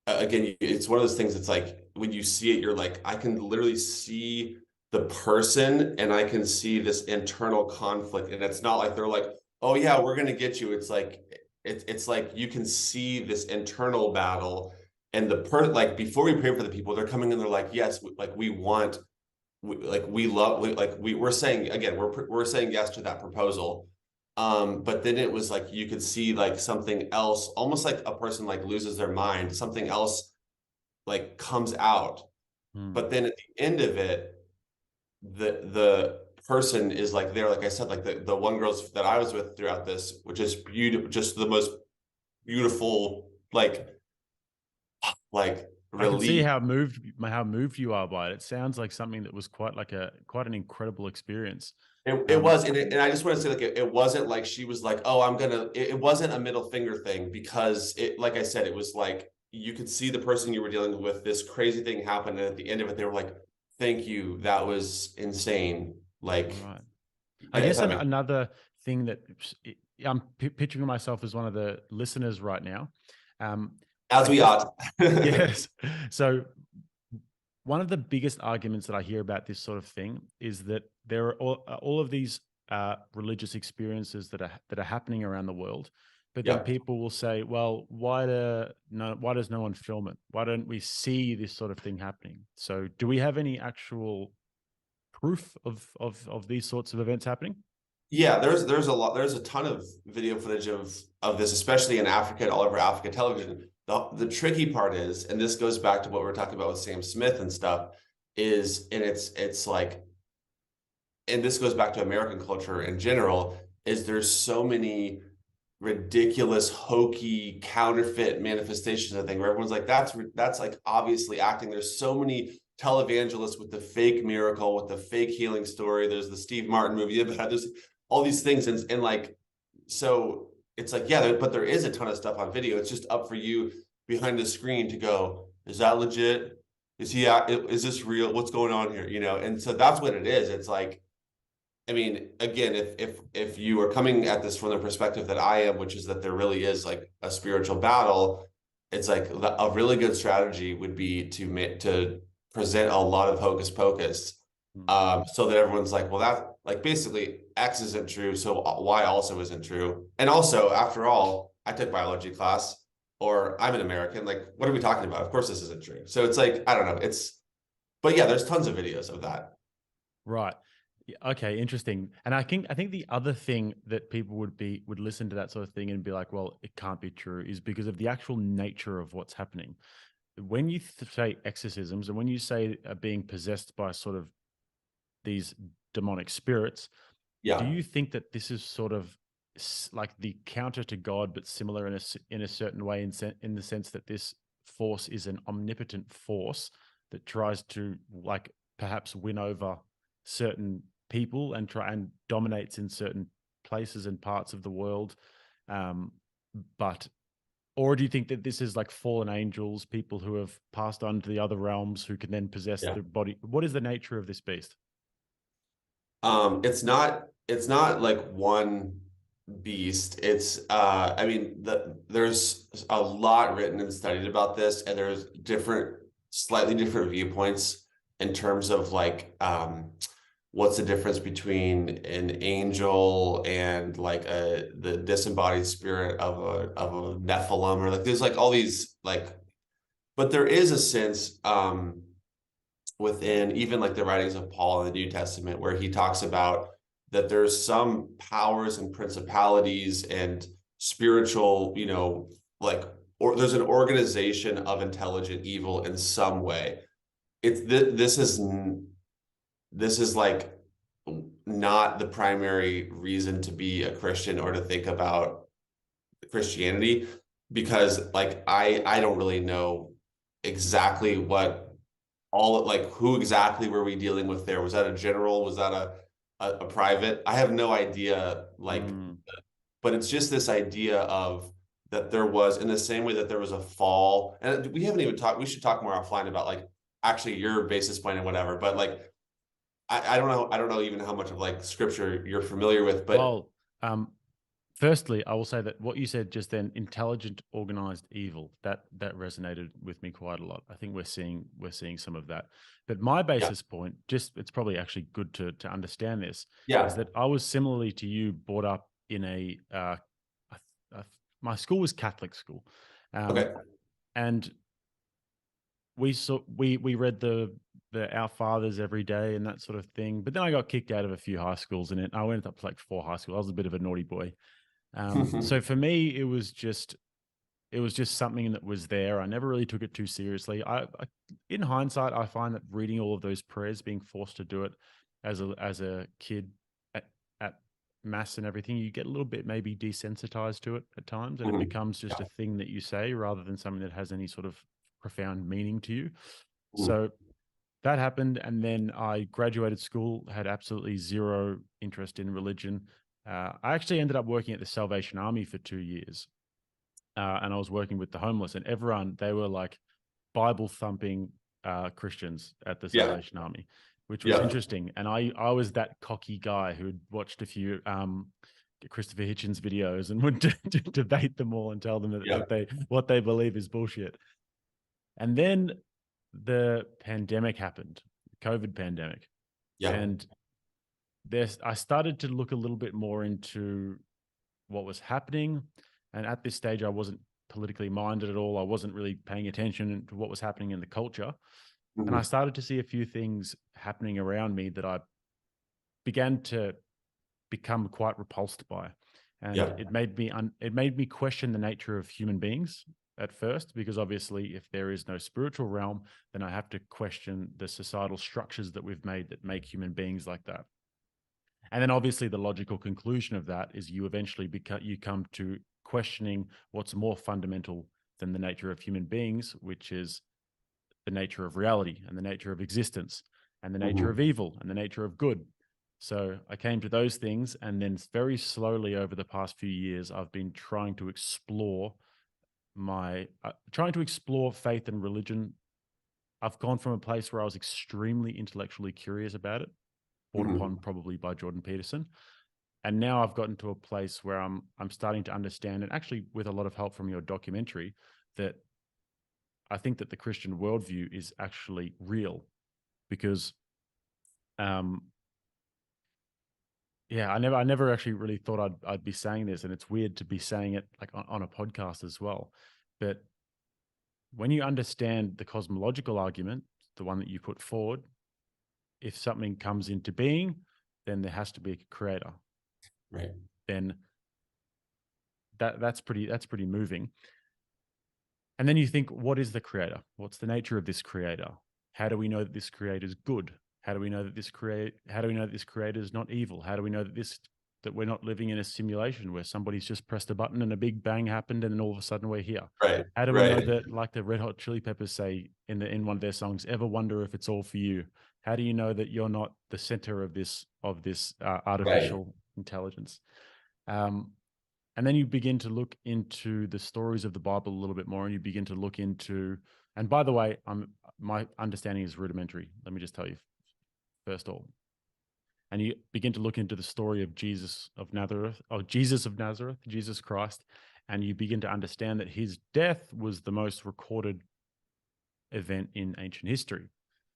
again, it's one of those things. It's like when you see it, you're like, I can literally see the person, and I can see this internal conflict. And it's not like they're like, oh yeah, we're gonna get you. It's like it's like you can see this internal battle, and like before we pray for the people, they're coming in. They're like, yes, like we want, like we love, we're saying again, we're saying yes to that proposal. But then it was like you could see like something else, almost like a person like loses their mind, something else like comes out. Hmm. But then at the end of it, the person is like there, like I said, like the one girls that I was with throughout this, which is beautiful, just the most beautiful, like I can see relief. how moved you are by it. It sounds like something that was quite an incredible experience. It Um, was, and I just want to say, like, it wasn't like she was like, "Oh, I'm gonna." It wasn't a middle finger thing because like I said, it was like you could see the person you were dealing with. This crazy thing happened, and at the end of it, they were like, "Thank you, that was insane." Like, right. I if guess that makes another thing that I'm picturing myself as one of the listeners right now. Um, as I we guess ought. yes. So one of the biggest arguments that I hear about this sort of thing is that there are all of these religious experiences that are happening around the world, but then Yeah. people will say, "Well, why does no one film it? Why don't we see this sort of thing happening?" So, do we have any actual proof of these sorts of events happening? Yeah, there's a ton of video footage of this, especially in Africa and all over Africa television. The tricky part is, and this goes back to what we are talking about with Sam Smith and stuff, is and it's like, and this goes back to American culture in general, is there's so many ridiculous, hokey, counterfeit manifestations of thing where everyone's like, that's like obviously acting. There's so many televangelists with the fake miracle, with the fake healing story. There's the Steve Martin movie about it. There's all these things, and like, so it's like, yeah, but there is a ton of stuff on video. It's just up for you behind the screen to go, is that legit? Is this real? What's going on here? And so that's what it is. It's like, I mean, again, if you are coming at this from the perspective that I am, which is that there really is like a spiritual battle, it's like a really good strategy would be to present a lot of hocus pocus, Hmm. so that everyone's like, well, that like basically X isn't true, so Y also isn't true. And also, after all, I took biology class, or I'm an American. Like, what are we talking about? Of course, this isn't true. So it's like, I don't know. But yeah, there's tons of videos of that. Right. Yeah, okay, interesting. And I think the other thing that people would listen to that sort of thing and be like, well, it can't be true, is because of the actual nature of what's happening. When you say exorcisms and when you say being possessed by sort of these demonic spirits, do Yeah. you think that this is sort of like the counter to God, but similar in a certain way, in the sense that this force is an omnipotent force that tries to, like, perhaps win over certain people and try and dominates in certain places and parts of the world. But or do you think that this is like fallen angels, people who have passed on to the other realms who can then possess Yeah. the body? What is the nature of this beast? It's not like one beast. It's I mean there's a lot written and studied about this, and there's slightly different viewpoints in terms of like what's the difference between an angel and like the disembodied spirit of a Nephilim, or like there's like all these like, but there is a sense within even like the writings of Paul in the New Testament, where he talks about that there's some powers and principalities and spiritual, like, or there's an organization of intelligent evil in some way. This is like not the primary reason to be a Christian or to think about Christianity, because like I don't really know exactly what all like who exactly were we dealing with there? Was that a general? Was that a private? I have no idea, like, but it's just this idea of that there was, in the same way that there was a fall, and we haven't even talked, we should talk more offline about like actually your basis point and whatever, but like I don't know even how much of like scripture you're familiar with, but Well, firstly, I will say that what you said just then, intelligent, organized evil, that resonated with me quite a lot. I think we're seeing some of that. But my yeah, basis point, just it's probably actually good to understand this, is yeah, that I was similarly to you brought up in my school was Catholic school, okay. and we read the Our Fathers every day and that sort of thing. But then I got kicked out of a few high schools, and I went up to like 4 high schools. I was a bit of a naughty boy. So for me, it was just something that was there. I never really took it too seriously. In hindsight, I find that reading all of those prayers, being forced to do it as a kid at mass and everything, you get a little bit maybe desensitized to it at times, and it Mhm. becomes just Yeah. a thing that you say rather than something that has any sort of profound meaning to you. Mhm. So that happened, and then I graduated school, had absolutely zero interest in religion. I actually ended up working at the Salvation Army for 2 years, and I was working with the homeless, and everyone, they were like Bible thumping Christians at the Yeah. Salvation Army, which was Yeah. interesting. And I was that cocky guy who had watched a few Christopher Hitchens videos and would debate them all and tell them Yeah. that what they believe is bullshit. And then the pandemic happened, COVID pandemic, Yeah. and I started to look a little bit more into what was happening. And at this stage, I wasn't politically minded at all. I wasn't really paying attention to what was happening in the culture. And I Mhm. started to see a few things happening around me that I began to become quite repulsed by. And Yeah. it made me question the nature of human beings at first, because obviously if there is no spiritual realm, then I have to question the societal structures that we've made that make human beings like that. And then obviously the logical conclusion of that is you eventually you come to questioning what's more fundamental than the nature of human beings, which is the nature of reality and the nature of existence and the nature of Mhm. evil and the nature of good. So I came to those things, and then very slowly over the past few years, I've been trying to explore faith and religion. I've gone from a place where I was extremely intellectually curious about it, brought upon Mhm. probably by Jordan Peterson, and now I've gotten to a place where I'm starting to understand, and actually with a lot of help from your documentary, that I think that the Christian worldview is actually real, because um yeah, I never actually really thought I'd be saying this, and it's weird to be saying it like on a podcast as well. But when you understand the cosmological argument, the one that you put forward, if something comes into being, then there has to be a creator. Right. Then that's pretty moving. And then you think, what is the creator? What's the nature of this creator? How do we know that this creator is good? How do we know that this creator is not evil? How do we know that we're not living in a simulation where somebody's just pressed a button and a big bang happened and then all of a sudden we're here? Right. How do we know Right. that, like the Red Hot Chili Peppers say in one of their songs, ever wonder if it's all for you? How do you know that you're not the center of this Right. artificial intelligence? And then you begin to look into the stories of the Bible a little bit more, and you begin to look into. And by the way, my understanding is rudimentary. Let me just tell you first of all. And you begin to look into the story of Jesus of Nazareth, Jesus Christ, and you begin to understand that his death was the most recorded event in ancient history.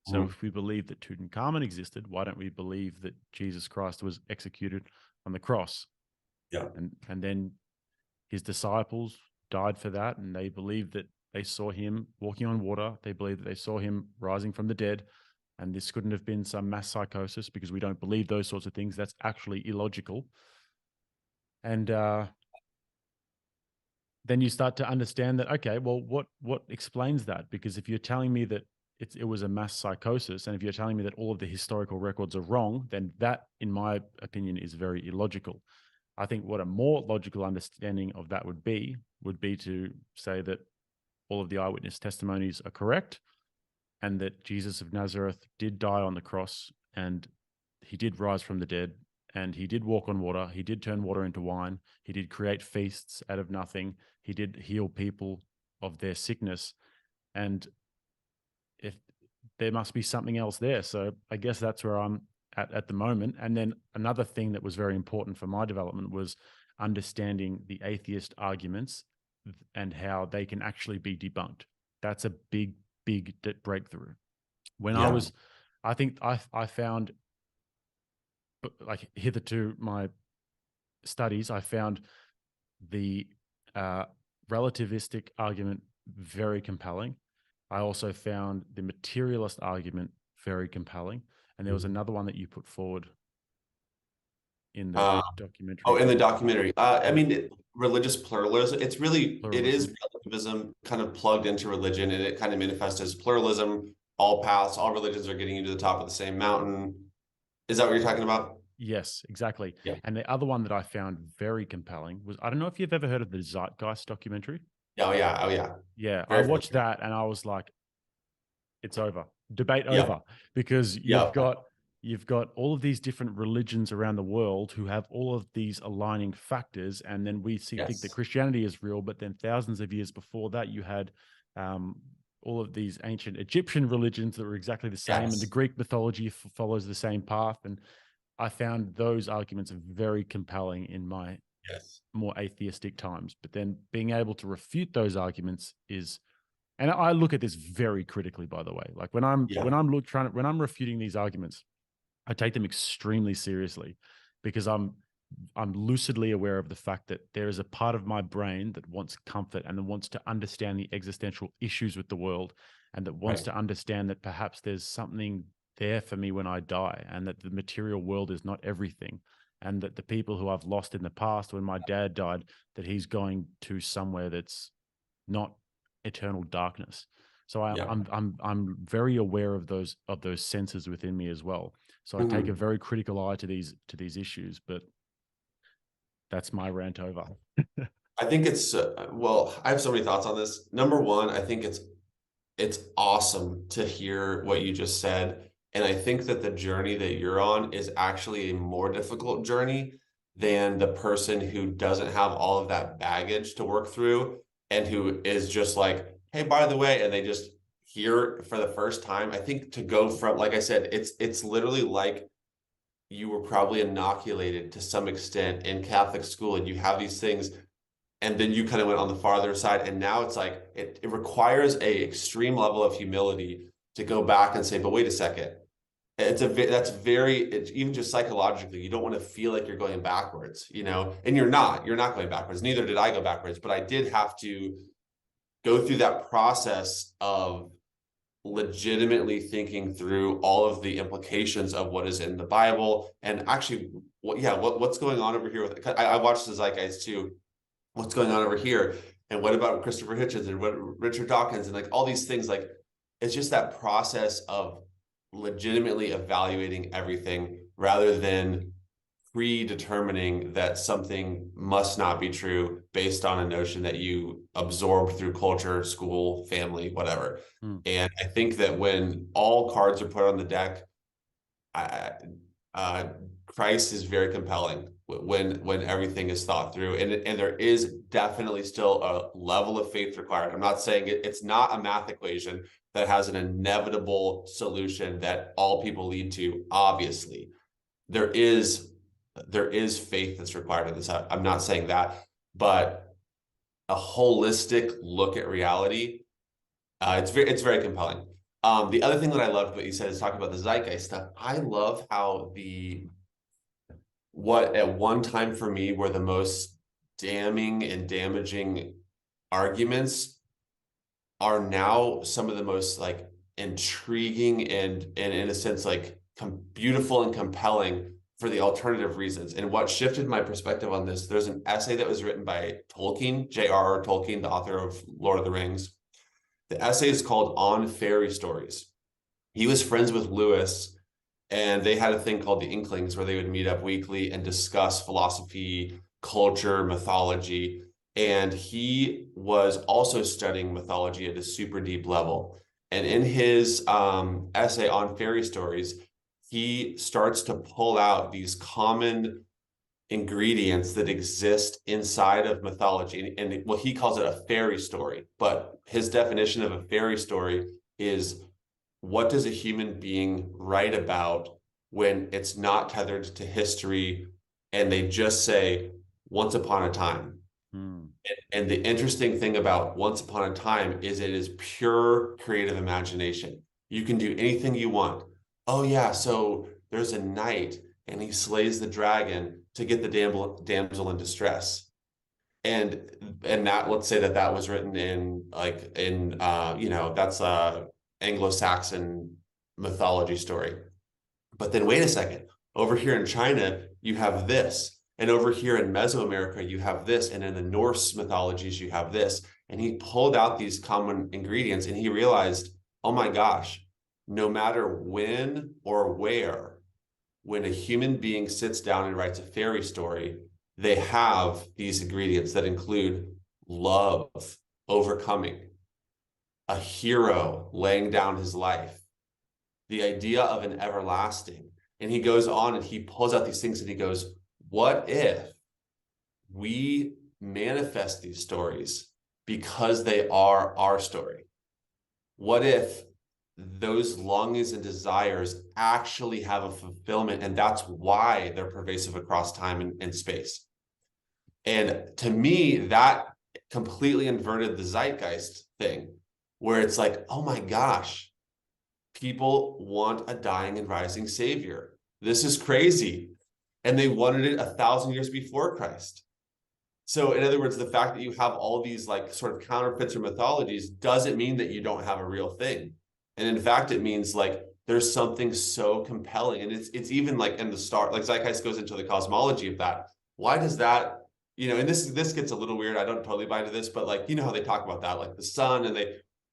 So Mhm. if we believe that Tutankhamun existed, why don't we believe that Jesus Christ was executed on the cross? Yeah. And then his disciples died for that, and they believed that they saw him walking on water. They believed that they saw him rising from the dead. And this couldn't have been some mass psychosis because we don't believe those sorts of things. That's actually illogical. And then you start to understand that, okay, well, what explains that? Because if you're telling me that it was a mass psychosis, and if you're telling me that all of the historical records are wrong, then that, in my opinion, is very illogical. I think what a more logical understanding of that would be to say that all of the eyewitness testimonies are correct, and that Jesus of Nazareth did die on the cross, and he did rise from the dead, and he did walk on water. He did turn water into wine. He did create feasts out of nothing. He did heal people of their sickness. And if there must be something else there. So I guess that's where I'm at the moment. And then another thing that was very important for my development was understanding the atheist arguments and how they can actually be debunked. That's a big, big breakthrough. When Yeah. I think I found, like, hitherto my studies, I found the relativistic argument very compelling. I also found the materialist argument very compelling. And there was Mhm. another one that you put forward in the Uh, oh, documentary, in the documentary. I mean, religious pluralism, it is pluralism. relativism kind of plugged into religion, and it kind of manifests as pluralism, all paths, all religions are getting you to the top of the same mountain. Is that what you're talking about? Yes, exactly. Yeah. And the other one that I found very compelling was, I don't know if you've ever heard of the Zeitgeist documentary. Oh yeah. Oh yeah. Yeah, I Very watched familiar. that and I was like, it's over. Debate Yeah. over, because Yeah. you've got all of these different religions around the world who have all of these aligning factors, and then think that Yes. Christianity is real, but then thousands of years before that, you had um, all of these ancient Egyptian religions that were exactly the same, and the Yes. Greek mythology follows the same path. And I found those arguments very compelling in my Yes. more atheistic times. But then being able to refute those arguments is, and I look at this very critically, by the way. Like Yeah. when I'm refuting these arguments, I take them extremely seriously, because I'm lucidly aware of the fact that there is a part of my brain that wants comfort and that wants to understand the existential issues with the world, and that wants Right. to understand that perhaps there's something there for me when I die, and that the material world is not everything, and that the people who I've lost in the past, when my dad died, that he's going to somewhere that's not eternal darkness. So Yeah. I'm very aware of those senses within me as well. So I take a Mhm. very critical eye to these issues. But that's my rant over. I think it's well, I have so many thoughts on this. Number one, I think it's awesome to hear what you just said. And I think that the journey that you're on is actually a more difficult journey than the person who doesn't have all of that baggage to work through and who is just like, hey, by the way, and they just hear it for the first time. I think to go from, like I said, it's literally like you were probably inoculated to some extent in Catholic school and you have these things and then you kind of went on the farther side and now it's like it requires a extreme level of humility to go back and say, but wait a second, that's very, it's even just psychologically, you don't want to feel like you're going backwards, and you're not going backwards. Neither did I go backwards, but I did have to go through that process of legitimately thinking through all of the implications of what is in the Bible and actually what's going on over here with I watched the Zeitgeist too, what's going on over here, and what about Christopher Hitchens and what Richard Dawkins and like all these things. Like it's just that process of legitimately evaluating everything rather than predetermining that something must not be true based on a notion that you absorbed through culture, school, family, whatever. Hmm. And I think that when all cards are put on the deck I, Christ is very compelling when everything is thought through, and there is definitely still a level of faith required. I'm not saying it's not a math equation that has an inevitable solution that all people lead to. Obviously, there is faith that's required in this. I'm not saying that, but a holistic look at reality, it's very compelling. The other thing that I loved what you said is talking about the zeitgeist stuff. I love how what at one time for me were the most damning and damaging arguments are now some of the most like intriguing and in a sense like beautiful and compelling for the alternative reasons. And what shifted my perspective on this, there's an essay that was written by Tolkien, J.R.R. Tolkien, the author of Lord of the Rings. The essay is called On Fairy Stories. He was friends with Lewis, and they had a thing called the Inklings where they would meet up weekly and discuss philosophy, culture, mythology. And he was also studying mythology at a super deep level. And in his essay on fairy stories, he starts to pull out these common ingredients that exist inside of mythology. And well, he calls it a fairy story, but his definition of a fairy story is, what does a human being write about when it's not tethered to history and they just say once upon a time? And the interesting thing about once upon a time is it is pure creative imagination. You can do anything you want. Oh yeah, so there's a knight and he slays the dragon to get the damsel in distress. And that, let's say that was written in like in that's a Anglo-Saxon mythology story. But then wait a second, over here in China, you have this. And over here in Mesoamerica, you have this. And in the Norse mythologies, you have this. And he pulled out these common ingredients and he realized, oh my gosh, no matter when or where, when a human being sits down and writes a fairy story, they have these ingredients that include love, overcoming, a hero laying down his life, the idea of an everlasting. And he goes on and he pulls out these things and he goes, what if we manifest these stories because they are our story? What if those longings and desires actually have a fulfillment, and that's why they're pervasive across time and space? And to me, that completely inverted the zeitgeist thing, where it's like, oh my gosh, people want a dying and rising savior. This is crazy. And they wanted it 1,000 years before Christ. So in other words, the fact that you have all these like sort of counterfeits or mythologies doesn't mean that you don't have a real thing. And in fact, it means like there's something so compelling. And it's even like in the start, like zeitgeist goes into the cosmology of that. Why does that, and this gets a little weird. I don't totally buy into this, but like, how they talk about that, like the sun, and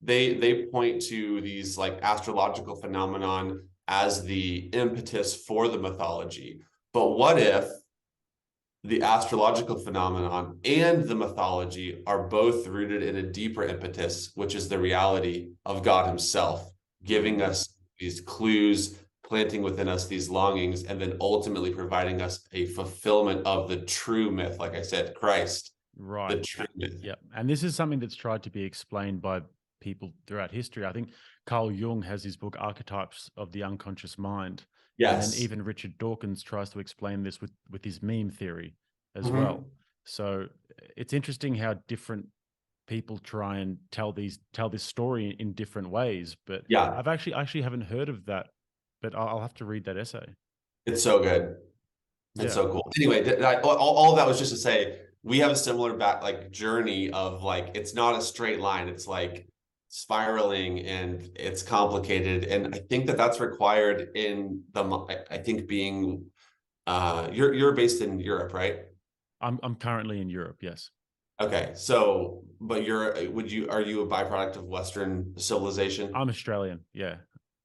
they point to these like astrological phenomenon as the impetus for the mythology. But what if the astrological phenomenon and the mythology are both rooted in a deeper impetus, which is the reality of God himself, giving us these clues, planting within us these longings, and then ultimately providing us a fulfillment of the true myth, like I said, Christ, right? The true myth. Yeah. And this is something that's tried to be explained by people throughout history. I think Carl Jung has his book Archetypes of the Unconscious Mind. Yes. And then even Richard Dawkins tries to explain this with his meme theory as well. So it's interesting how different people try and tell this story in different ways. But yeah, I've actually haven't heard of that, but I'll have to read that essay. It's so good. It's so cool. Anyway, all of that was just to say we have a similar journey of like, it's not a straight line. It's like spiraling and it's complicated. And I think that's required in I think being, you're based in Europe, right? I'm currently in Europe. Yes. Okay. So, but are you a byproduct of Western civilization? I'm Australian. Yeah.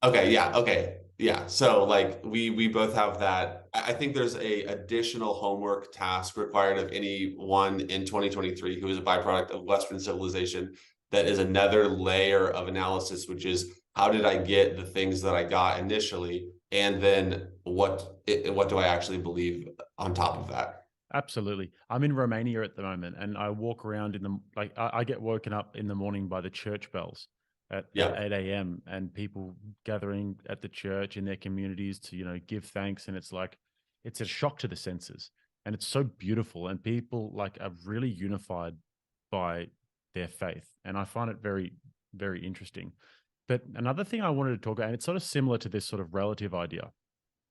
Okay. Yeah. Okay. Yeah. So like we both have that. I think there's a additional homework task required of anyone in 2023 who is a byproduct of Western civilization. That is another layer of analysis, which is how did I get the things that I got initially? and then what do I actually believe on top of that? Absolutely. I'm in Romania at the moment, and I walk around in the I get woken up in the morning by the church bells at Yeah. 8 a.m. and people gathering at the church in their communities to, give thanks. And it's like it's a shock to the senses. And it's so beautiful. And people like are really unified by their faith. And I find it very, very interesting. But another thing I wanted to talk about, and it's sort of similar to this sort of relative idea,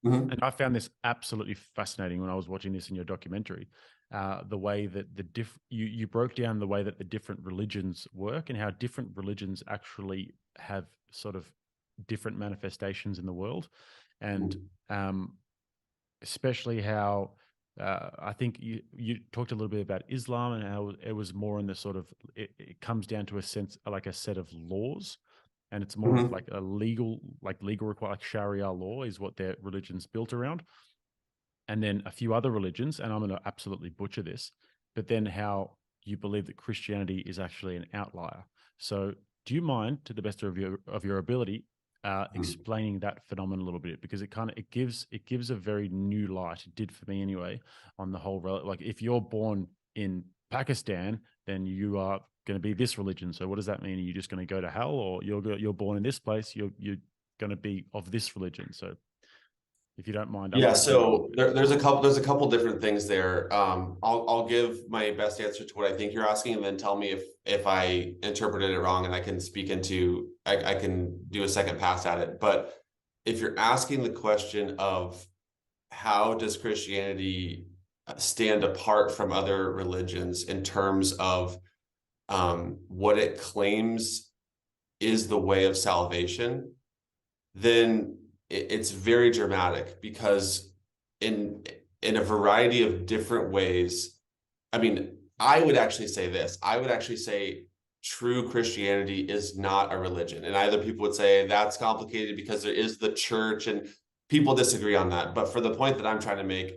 and Mhm. I found this absolutely fascinating when I was watching this in your documentary. The way that you broke down the way that the different religions work and how different religions actually have sort of different manifestations in the world, and Mhm. um, especially how I think you talked a little bit about Islam and how it was more in the sort of it comes down to a sense like a set of laws, and it's more of Mhm. like a legal require like Sharia law is what their religion's built around, and then a few other religions, and I'm going to absolutely butcher this, but then how you believe that Christianity is actually an outlier. So, do you mind, to the best of your ability, Mhm. explaining that phenomenon a little bit, because it gives a very new light. It did for me anyway on the whole. Like if you're born in Pakistan, then you are going to be this religion. So what does that mean? Are you just going to go to hell, or you're born in this place? You're going to be of this religion. So if you don't mind Yeah, unpacking that a little so bit. there's a couple different things there. I'll give my best answer to what I think you're asking, and then tell me if I interpreted it wrong, and I can I can do a second pass at it. But if you're asking the question of how does Christianity stand apart from other religions in terms of what it claims is the way of salvation, then it's very dramatic because in in a variety of different ways, I mean, I would actually say this. I would actually say true Christianity is not a religion. And either people would say that's complicated because there is the church, and people disagree on that. But for the point that I'm trying to make,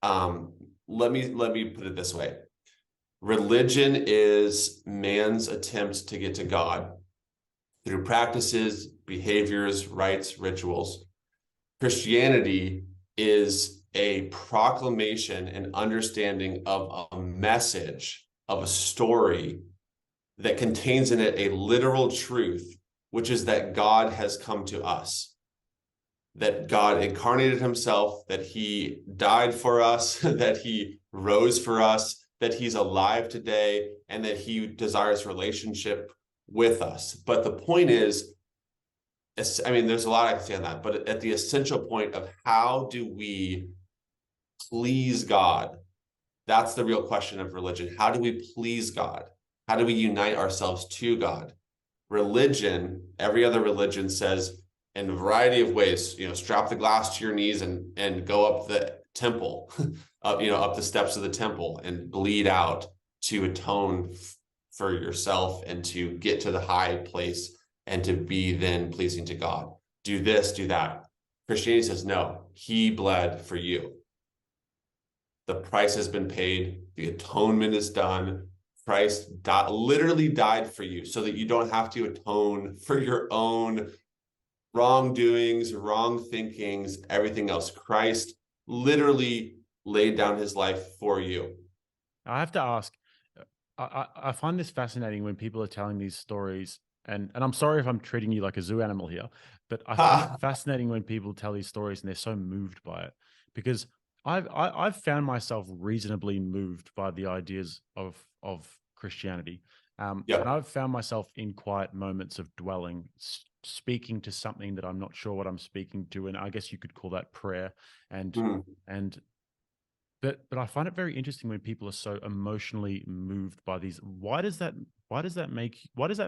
um, let me put it this way. Religion is man's attempt to get to God through practices, behaviors, rites, rituals. Christianity is a proclamation and understanding of a message, of a story that contains in it a literal truth, which is that God has come to us, that God incarnated himself, that he died for us, that he rose for us, that he's alive today, and that he desires relationship with us. But the point is, I mean, there's a lot I can say on that, but at the essential point of how do we please God? That's the real question of religion. How do we please God? How do we unite ourselves to God? Religion, every other religion says in a variety of ways, strap the glass to your knees and go up the temple, up the steps of the temple and bleed out to atone for yourself and to get to the high place and to be then pleasing to God. Do this, do that. Christianity says, no, he bled for you. The price has been paid. The atonement is done. Christ literally died for you so that you don't have to atone for your own wrongdoings, wrong thinkings, everything else. Christ literally laid down his life for you. I have to ask. I find this fascinating when people are telling these stories, and I'm sorry if I'm treating you like a zoo animal here, but I find it fascinating when people tell these stories and they're so moved by it, because I've found myself reasonably moved by the ideas of Christianity, and Yeah. I've found myself in quiet moments of dwelling, speaking to something that I'm not sure what I'm speaking to, and I guess you could call that prayer, and Mm. and but I find it very interesting when people are so emotionally moved by these. Why does that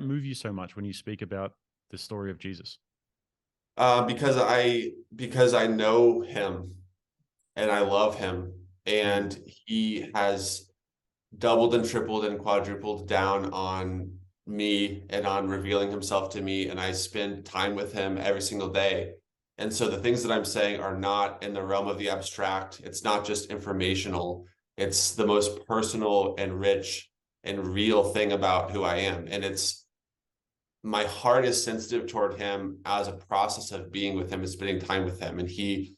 move you so much when you speak about the story of Jesus? Because I know him and I love him, Mm. and he has doubled and tripled and quadrupled down on me and on revealing himself to me, and I spend time with him every single day. And so the things that I'm saying are not in the realm of the abstract. It's not just informational. It's the most personal and rich and real thing about who I am. And my heart is sensitive toward him as a process of being with him and spending time with him. And he,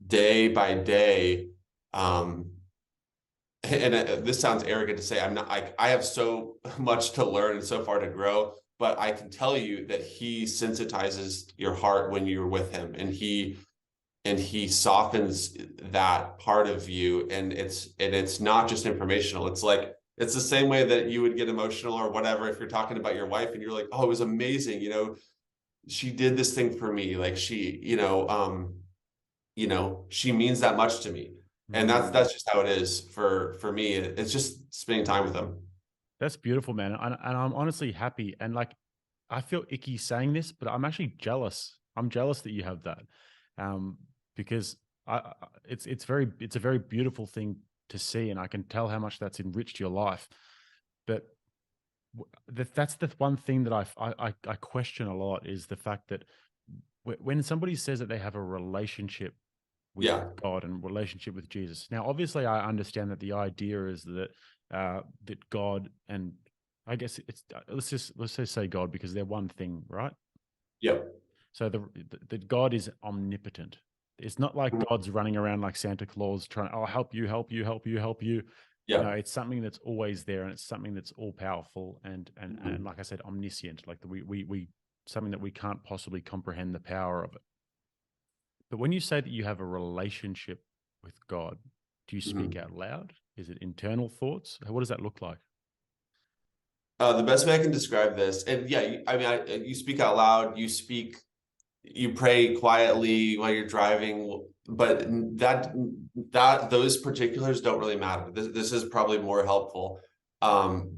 day by day, and this sounds arrogant to say, I'm not, I have so much to learn and so far to grow, but I can tell you that he sensitizes your heart when you're with him, and he softens that part of you. And it's not just informational. It's like, it's the same way that you would get emotional or whatever if you're talking about your wife and you're like, oh, it was amazing, she did this thing for me, like she, she means that much to me. And that's just how it is for me. It's just spending time with them. That's beautiful, man. And I'm honestly happy. And like, I feel icky saying this, but I'm actually jealous. I'm jealous that you have that, um, because it's a very beautiful thing to see, and I can tell how much that's enriched your life. But that's the one thing that I question a lot, is the fact that when somebody says that they have a relationship with Yeah. God and relationship with Jesus. Now, obviously, I understand that the idea is that that God, and I guess it's let's just say God, because they're one thing, right? Yep. So the God is omnipotent. It's not like God's running around like Santa Claus trying, oh, help you, help you, help you, help you. No, Yep. it's something that's always there, and it's something that's all powerful and like I said, omniscient. Like we something that we can't possibly comprehend the power of it. But when you say that you have a relationship with God, do you speak out loud? Is it internal thoughts? What does that look like? The best way I can describe this, and yeah, you speak out loud, you pray quietly while you're driving, but those particulars don't really matter. This is probably more helpful,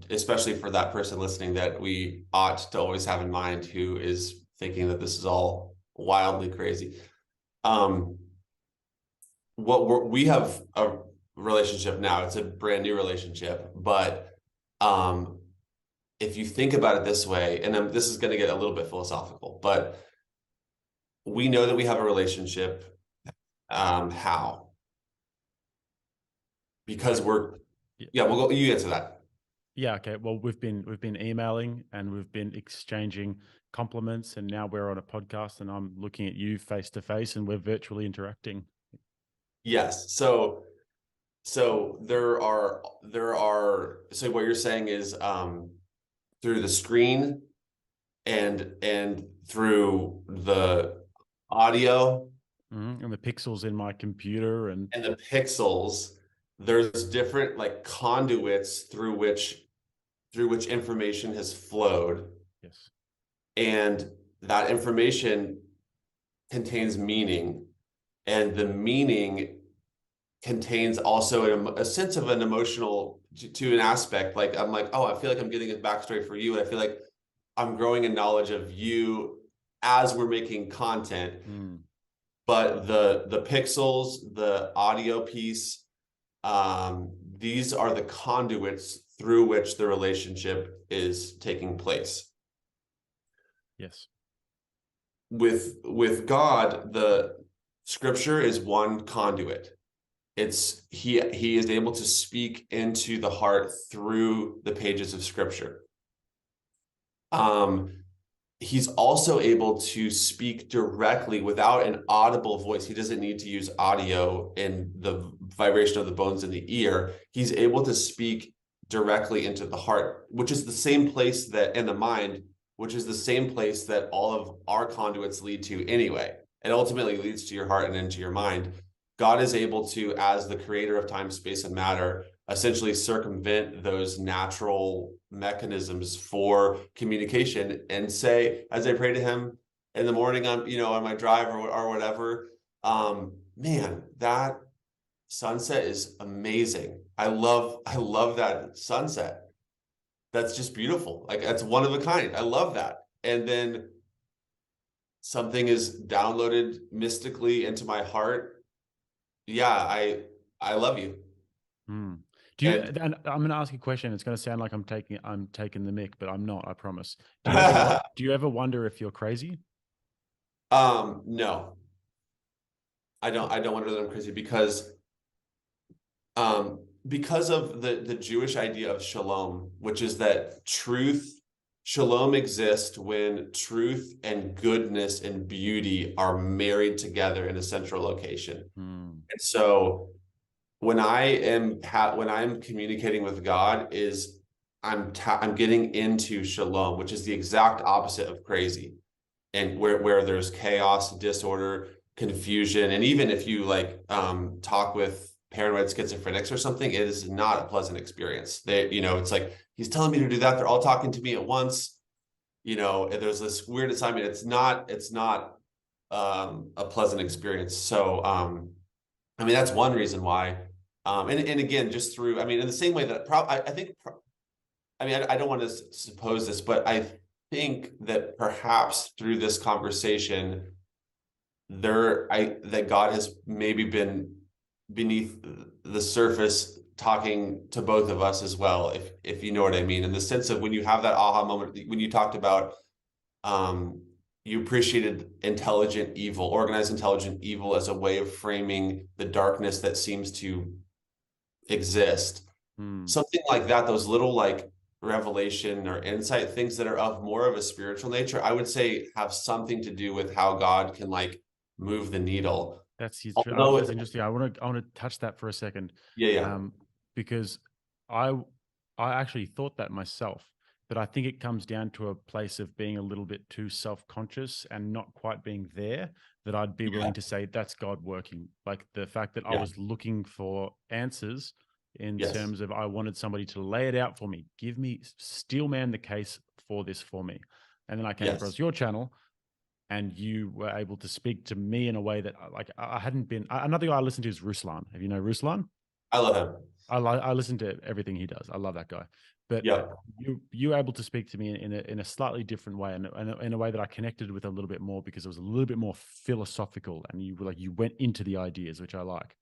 especially for that person listening, that we ought to always have in mind, who is thinking that this is all wildly crazy. We have a relationship now. It's a brand new relationship, but if you think about it this way, and this is going to get a little bit philosophical, but we know that we have a relationship. How? Because we'll go, you answer that. Yeah, okay. Well, we've been emailing and we've been exchanging compliments, and now we're on a podcast, and I'm looking at you face to face, and we're virtually interacting. Yes. So so what you're saying is, through the screen and through the audio And the pixels in my computer and the pixels, there's different like conduits through which information has flowed. yes. And that information contains meaning, and the meaning contains also a sense of an emotional to an aspect. Like, I'm like, oh, I feel like I'm getting a backstory for you, and I feel like I'm growing in knowledge of you as we're making content. But the pixels, the audio piece, these are the conduits through which the relationship is taking place. Yes. With God, the scripture is one conduit. It's he is able to speak into the heart through the pages of scripture. He's also able to speak directly without an audible voice. He doesn't need to use audio in the vibration of the bones in the ear. He's able to speak directly into the heart, which is the same place that, in the mind, which is the same place that all of our conduits lead to anyway. It ultimately leads to your heart and into your mind. God is able to, as the creator of time, space, and matter, essentially circumvent those natural mechanisms for communication and say, as I pray to him in the morning on my drive or whatever, man, that sunset is amazing. I love that sunset. That's just beautiful. Like, that's one of a kind. I love that. And then something is downloaded mystically into my heart. Yeah, I love you. Do you? And And I'm going to ask you a question. It's going to sound like I'm taking the mic, but I'm not. I promise. Do you ever wonder if you're crazy? no, I don't wonder that I'm crazy, because of the Jewish idea of shalom, which is that truth shalom exists when truth and goodness and beauty are married together in a central location. Mm. And so when I'm communicating with God, is I'm getting into shalom, which is the exact opposite of crazy, and where there's chaos, disorder, confusion, and even if you like talk with paranoid schizophrenics or something, it is not a pleasant experience. It's like he's telling me to do that. They're all talking to me at once. And there's this weird assignment. It's not a pleasant experience. So I mean, that's one reason why. And again, just through, I mean, in the same way that I think, I mean, I don't want to suppose this, but I think that perhaps through this conversation, that God has maybe been beneath the surface talking to both of us as well, if you know what I mean, in the sense of when you have that aha moment, when you talked about you appreciated organized intelligent evil as a way of framing the darkness that seems to exist. Mm. Something like that, those little like revelation or insight things that are of more of a spiritual nature, I would say have something to do with how God can like move the needle. That's Although that's interesting. I want to touch that for a second, yeah, yeah, because I I actually thought that myself, but I think it comes down to a place of being a little bit too self-conscious and not quite being there, that I'd be yeah, willing to say that's God working. Like the fact that I yeah, was looking for answers in yes, terms of I wanted somebody to lay it out for me, give me, steel man the case for this for me. And then I came across yes. your channel and you were able to speak to me in a way that like I hadn't been. Another guy I listen to is Ruslan. Have you know Ruslan? I love him. I listen to everything he does. I love that guy. But Yep. you were able to speak to me in a slightly different way, and in a way that I connected with a little bit more, because it was a little bit more philosophical, and you were like you went into the ideas, which I like.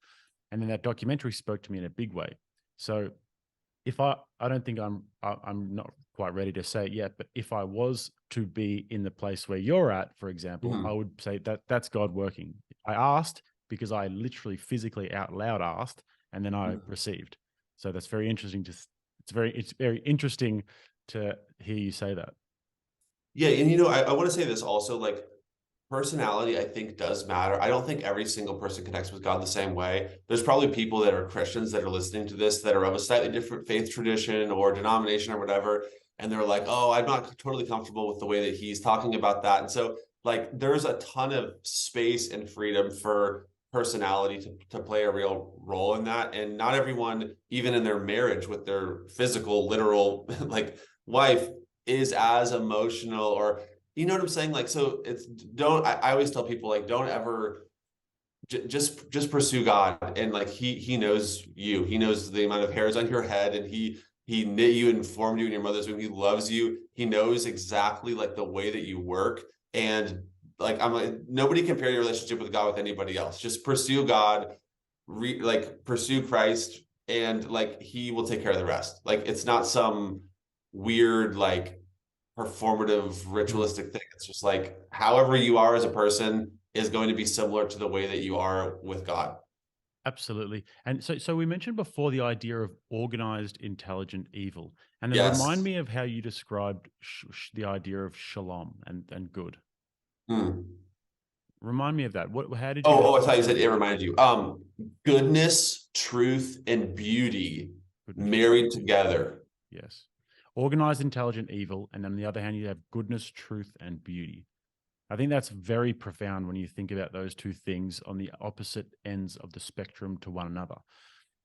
And then that documentary spoke to me in a big way. So if I don't think I'm not quite ready to say it yet, but if I was to be in the place where you're at, for example, I Mhm. would say that that's God working. I asked because I literally physically out loud asked, and then I Mhm. received. So that's very interesting. It's very interesting to hear you say that. Yeah, and I want to say this also, like personality, I think does matter. I don't think every single person connects with God the same way. There's probably people that are Christians that are listening to this that are of a slightly different faith tradition or denomination or whatever, and they're like, "Oh, I'm not totally comfortable with the way that he's talking about that." And so, like, there's a ton of space and freedom for personality to play a real role in that. And not everyone, even in their marriage with their physical, literal, like wife, is as emotional or you know what I'm saying? Like, so it's don't. I always tell people like, don't ever just pursue God, and like he knows you. He knows the amount of hairs on your head, and he knit you and formed you in your mother's womb. He loves you. He knows exactly like the way that you work, and like I'm like nobody compare your relationship with God with anybody else. Just pursue God, like pursue Christ, and like He will take care of the rest. Like it's not some weird like performative Mm. ritualistic thing. It's just like however you are as a person is going to be similar to the way that you are with God. Absolutely. And so we mentioned before the idea of organized, intelligent evil. And then remind Yes. me of how you described the idea of shalom and good. Hmm. Remind me of that. How did you Oh, I thought you define said that? it reminded you. Goodness, truth, and beauty Goodness, truth. married together. Yes. Organized, intelligent evil. And on the other hand, you have goodness, truth, and beauty. I think that's very profound when you think about those two things on the opposite ends of the spectrum to one another.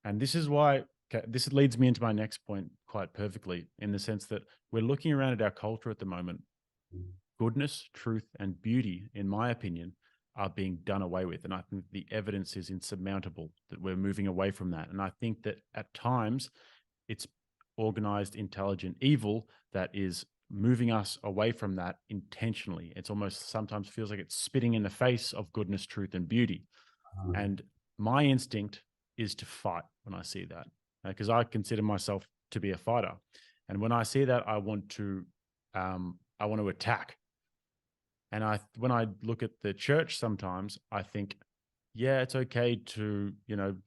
And this is why this leads me into my next point quite perfectly, in the sense that we're looking around at our culture at the moment. Goodness, truth, and beauty, in my opinion, are being done away with. And I think the evidence is insurmountable that we're moving away from that. And I think that at times it's organized, intelligent evil that is moving us away from that intentionally. It's almost sometimes feels like it's spitting in the face of goodness, truth, and beauty. And my instinct is to fight when I see that, because I consider myself to be a fighter. And when I see that, I want to attack. And when I look at the church, sometimes I think, yeah, it's okay to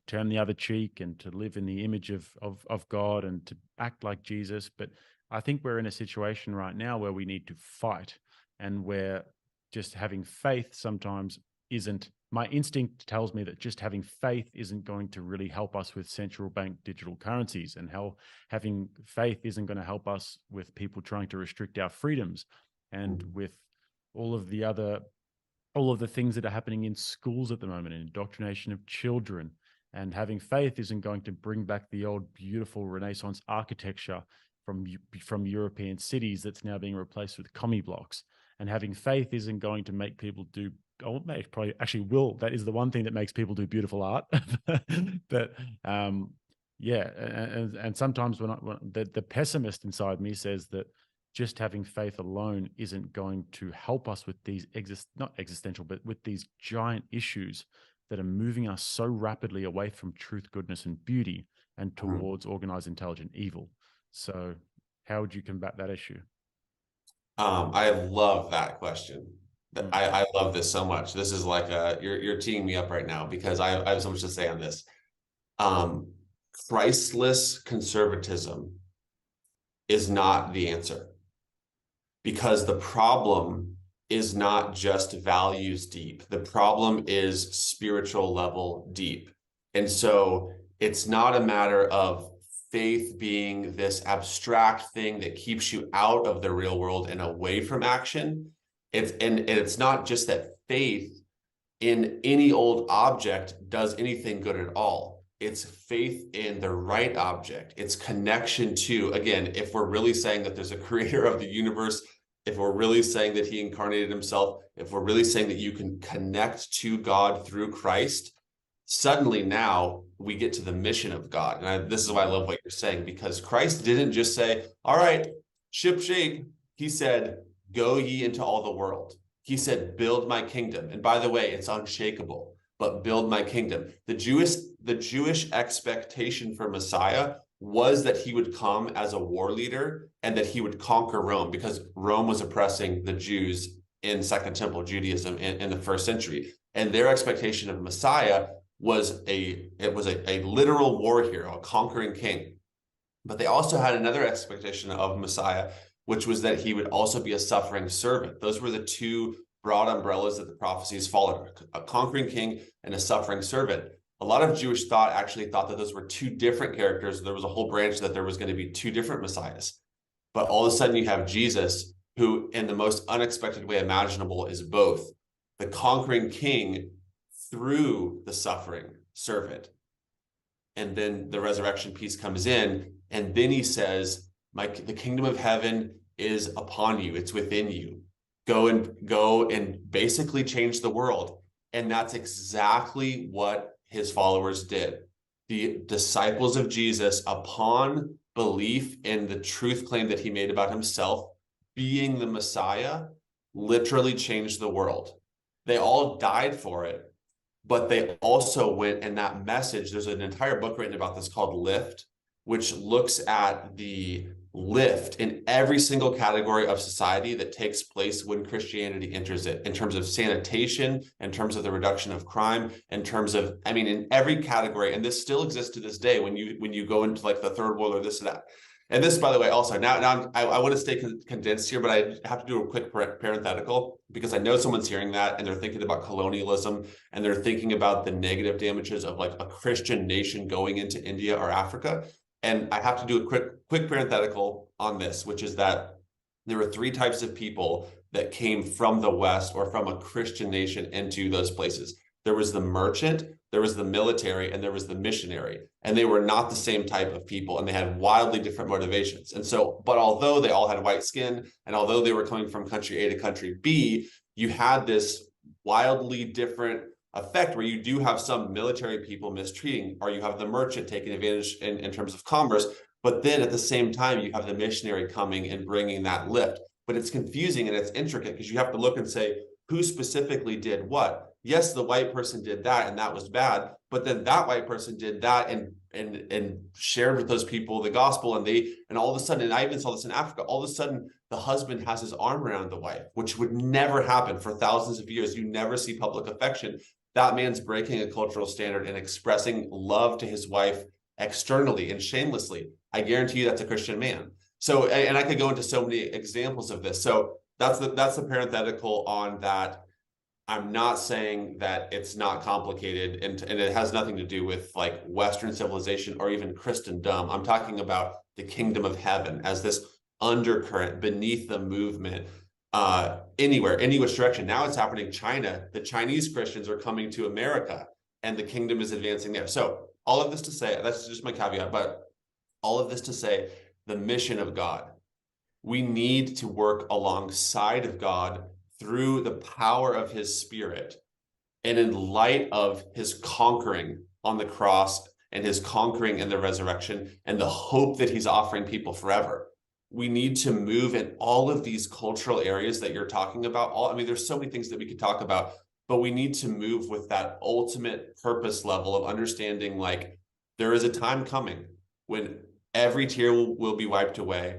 turn the other cheek and to live in the image of God and to act like Jesus, but I think we're in a situation right now where we need to fight, and where just having faith sometimes isn't. My instinct tells me that just having faith isn't going to really help us with central bank digital currencies, and how having faith isn't going to help us with people trying to restrict our freedoms, and with all of the other all of the things that are happening in schools at the moment, indoctrination of children. And having faith isn't going to bring back the old beautiful Renaissance architecture from European cities that's now being replaced with commie blocks. And having faith isn't going to make people do. Oh, it probably actually will. That is the one thing that makes people do beautiful art. But yeah, and sometimes when the pessimist inside me says that just having faith alone isn't going to help us with these not existential, but with these giant issues that are moving us so rapidly away from truth, goodness, and beauty, and towards organized, intelligent evil. So how would you combat that issue? I love that question. Mm. I love this so much. This is like you're teeing me up right now, because I have so much to say on this. Christless conservatism is not the answer, because the problem is not just values deep. The problem is spiritual level deep. And so it's not a matter of faith being this abstract thing that keeps you out of the real world and away from action. It's not just that faith in any old object does anything good at all. It's faith in the right object. It's connection to, again, if we're really saying that there's a creator of the universe, if we're really saying that he incarnated himself, if we're really saying that you can connect to God through Christ, suddenly now we get to the mission of God. And this is why I love what you're saying, because Christ didn't just say, all right, ship shape. He said, go ye into all the world. He said, build my kingdom. And by the way, it's unshakable, but build my kingdom. The Jewish expectation for Messiah was that he would come as a war leader and that he would conquer Rome, because Rome was oppressing the Jews in Second Temple Judaism in the first century. And their expectation of Messiah was a literal war hero, a conquering king. But they also had another expectation of Messiah, which was that he would also be a suffering servant. Those were the two broad umbrellas that the prophecies followed: a conquering king and a suffering servant. A lot of Jewish thought actually thought that those were two different characters. There was a whole branch that there was going to be two different messiahs. But all of a sudden you have Jesus, who in the most unexpected way imaginable is both the conquering king through the suffering servant. And then the resurrection piece comes in, and then he says, the kingdom of heaven is upon you. It's within you. Go and basically change the world. And that's exactly what his followers did. The disciples of Jesus, upon belief in the truth claim that he made about himself being the Messiah, literally changed the world. They all died for it, but they also went, and that message, there's an entire book written about this called Lift, which looks at the lift in every single category of society that takes place when Christianity enters it, in terms of sanitation, in terms of the reduction of crime, in terms of, I mean, in every category. And this still exists to this day when you go into like the third world or this or that. And this, by the way, also, now I want to stay condensed here, but I have to do a quick parenthetical, because I know someone's hearing that and they're thinking about colonialism, and they're thinking about the negative damages of like a Christian nation going into India or Africa. And I have to do a quick parenthetical on this, which is that there were three types of people that came from the West or from a Christian nation into those places. There was the merchant, there was the military, and there was the missionary. And they were not the same type of people, and they had wildly different motivations. And so, but although they all had white skin, and although they were coming from country A to country B, you had this wildly different effect where you do have some military people mistreating, or you have the merchant taking advantage in terms of commerce, but then at the same time you have the missionary coming and bringing that lift. But it's confusing and it's intricate, because you have to look and say, who specifically did what? Yes, the white person did that and that was bad, but then that white person did that and shared with those people the gospel, and all of a sudden, and I even saw this in Africa, all of a sudden the husband has his arm around the wife, which would never happen for thousands of years. You never see public affection. That man's breaking a cultural standard and expressing love to his wife externally and shamelessly. I guarantee you that's a Christian man. So, and I could go into so many examples of this. So that's the parenthetical on that. I'm not saying that it's not complicated, and it has nothing to do with like Western civilization or even Christendom. I'm talking about the kingdom of heaven as this undercurrent beneath the movement, anywhere, any which direction. Now it's happening in China. The Chinese Christians are coming to America, and the kingdom is advancing there. So all of this to say, that's just my caveat, but all of this to say, the mission of God. We need to work alongside of God through the power of his spirit and in light of his conquering on the cross and his conquering in the resurrection and the hope that he's offering people forever. We need to move in all of these cultural areas that you're talking about. I mean, there's so many things that we could talk about, but we need to move with that ultimate purpose level of understanding, like, there is a time coming when every tear will be wiped away,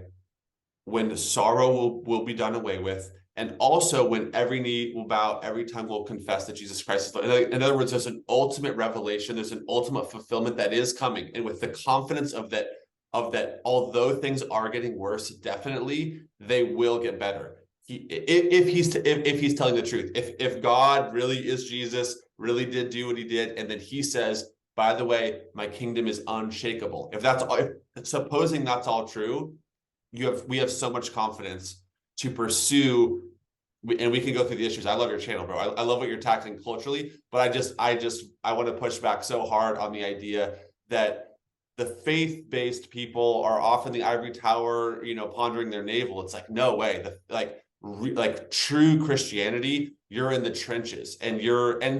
when the sorrow will be done away with, and also when every knee will bow, every tongue will confess that Jesus Christ is Lord. In other words, there's an ultimate revelation, there's an ultimate fulfillment that is coming. And with the confidence of that, although things are getting worse, definitely, they will get better. If he's telling the truth, if God really is Jesus, really did do what he did, and then he says, by the way, my kingdom is unshakable. Supposing that's all true, we have so much confidence to pursue, and we can go through the issues. I love your channel, bro. I love what you're tackling culturally, but I want to push back so hard on the idea that the faith-based people are often the ivory tower, pondering their navel. It's like, no way. Like true Christianity, you're in the trenches, and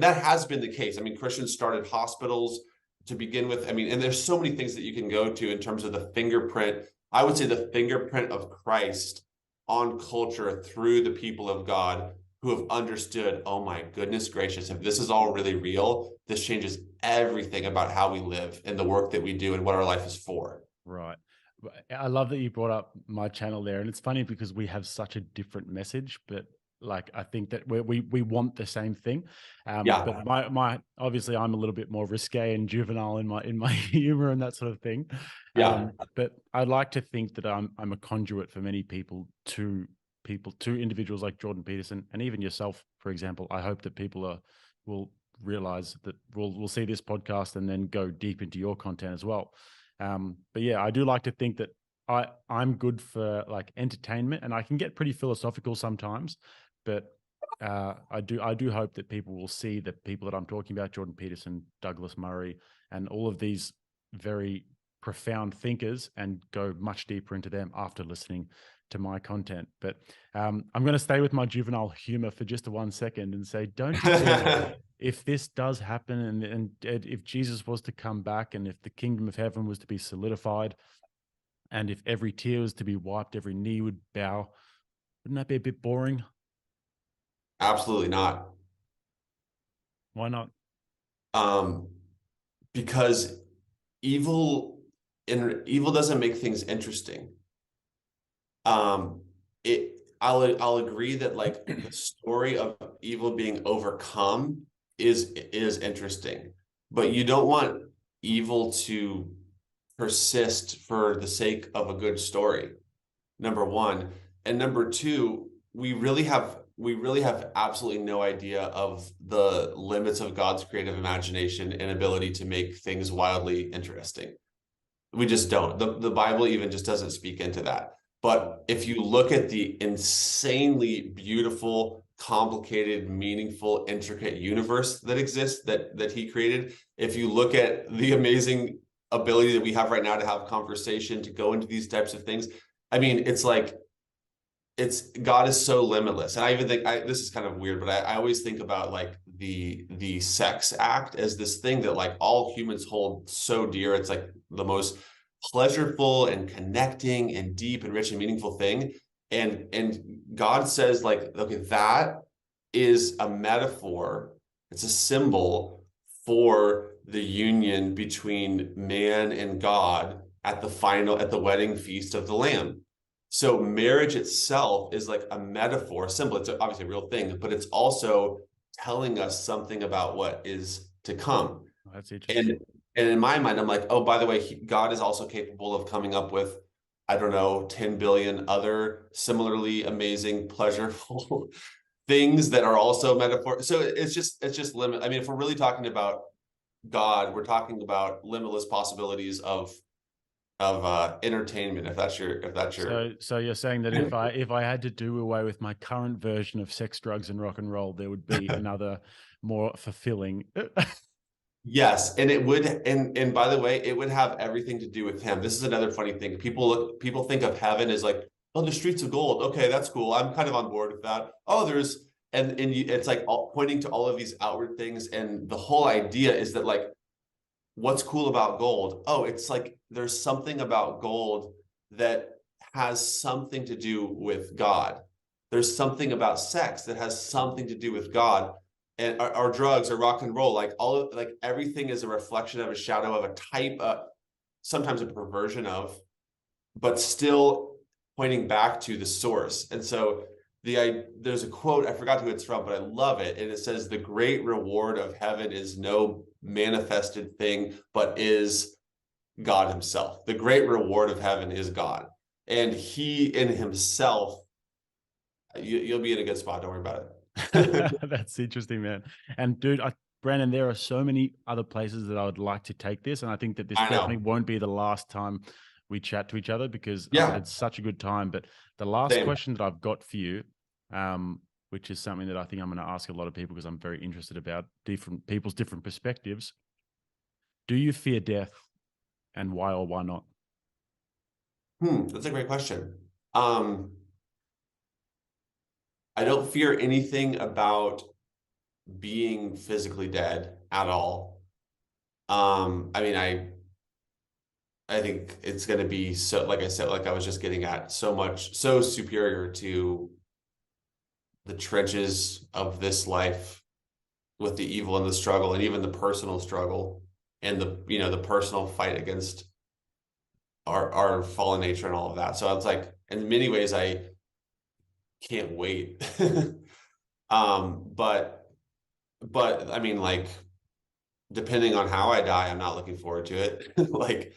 that has been the case. I mean, Christians started hospitals to begin with. I mean, and there's so many things that you can go to in terms of the fingerprint. I would say the fingerprint of Christ on culture through the people of God who have understood, oh my goodness gracious, if this is all really real, this changes everything about how we live and the work that we do and what our life is for. Right. I love that you brought up my channel there. And it's funny because we have such a different message, but like, I think that we want the same thing. Yeah. But my obviously I'm a little bit more risque and juvenile in my humor and that sort of thing. Yeah. But I'd like to think that I'm a conduit for many people, to individuals like Jordan Peterson and even yourself, for example. I hope that people will realize that we'll see this podcast and then go deep into your content as well. But yeah, I do like to think that I'm good for like entertainment, and I can get pretty philosophical sometimes, but I do hope that people will see the people that I'm talking about, Jordan Peterson, Douglas Murray, and all of these very profound thinkers, and go much deeper into them after listening to my content. But I'm going to stay with my juvenile humor for just 1 second and say, don't you think if this does happen, and if Jesus was to come back, and if the kingdom of heaven was to be solidified, and if every tear was to be wiped, every knee would bow, wouldn't that be a bit boring? Absolutely not. Why not? Because evil doesn't make things interesting. I'll agree that like the story of evil being overcome is interesting, but you don't want evil to persist for the sake of a good story, number one. And number two, we really have absolutely no idea of the limits of God's creative imagination and ability to make things wildly interesting. We just don't. The Bible even just doesn't speak into that. But if you look at the insanely beautiful, complicated, meaningful, intricate universe that exists, that he created, if you look at the amazing ability that we have right now to have conversation, to go into these types of things, I mean, it's like, God is so limitless. And I even think, this is kind of weird, but I always think about like the sex act as this thing that like all humans hold so dear. It's like the most pleasurable and connecting and deep and rich and meaningful thing. And God says, like, okay, that is a metaphor. It's a symbol for the union between man and God at the wedding feast of the Lamb. So marriage itself is like a metaphor, a symbol. It's obviously a real thing, but it's also telling us something about what is to come. That's interesting. And in my mind, I'm like, oh, by the way, God is also capable of coming up with I don't know, 10 billion other similarly amazing, pleasurable things that are also metaphor. So it's just limit. I mean, if we're really talking about God, we're talking about limitless possibilities of entertainment. If that's your So you're saying that if I had to do away with my current version of sex, drugs, and rock and roll, there would be another more fulfilling. Yes, and it would, and by the way, it would have everything to do with him. This is another funny thing. People think of heaven as like, oh, the streets of gold. Okay, that's cool. I'm kind of on board with that. Oh, there's it's like pointing to all of these outward things, and the whole idea is that like, what's cool about gold? Oh, it's like there's something about gold that has something to do with God. There's something about sex that has something to do with God. And our drugs or rock and roll, like all of like everything is a reflection of a shadow of a type, sometimes a perversion of, but still pointing back to the source. And so there's a quote, I forgot who it's from, but I love it. And it says, the great reward of heaven is no manifested thing, but is God himself. The great reward of heaven is God. And he in himself, you'll be in a good spot. Don't worry about it. That's interesting, man. And dude, Brandon, there are so many other places that I would like to take this, and I think that this I definitely know. won't be the last time we chat to each other because I've Yeah, had such a good time. But the last same. question that I've got for you, which is something that I think I'm going to ask a lot of people because I'm very interested about different people's different perspectives. Do you fear death, and why or why not? That's a great question. Um, I don't fear anything about being physically dead at all. I mean, I think it's going to be so, like I said, like I was just getting at, so superior to the trenches of this life with the evil and the struggle, and even the personal struggle and the personal fight against our fallen nature and all of that. So it's like, in many ways, I can't wait. But I mean, like, depending on how I die, I'm not looking forward to it. Like,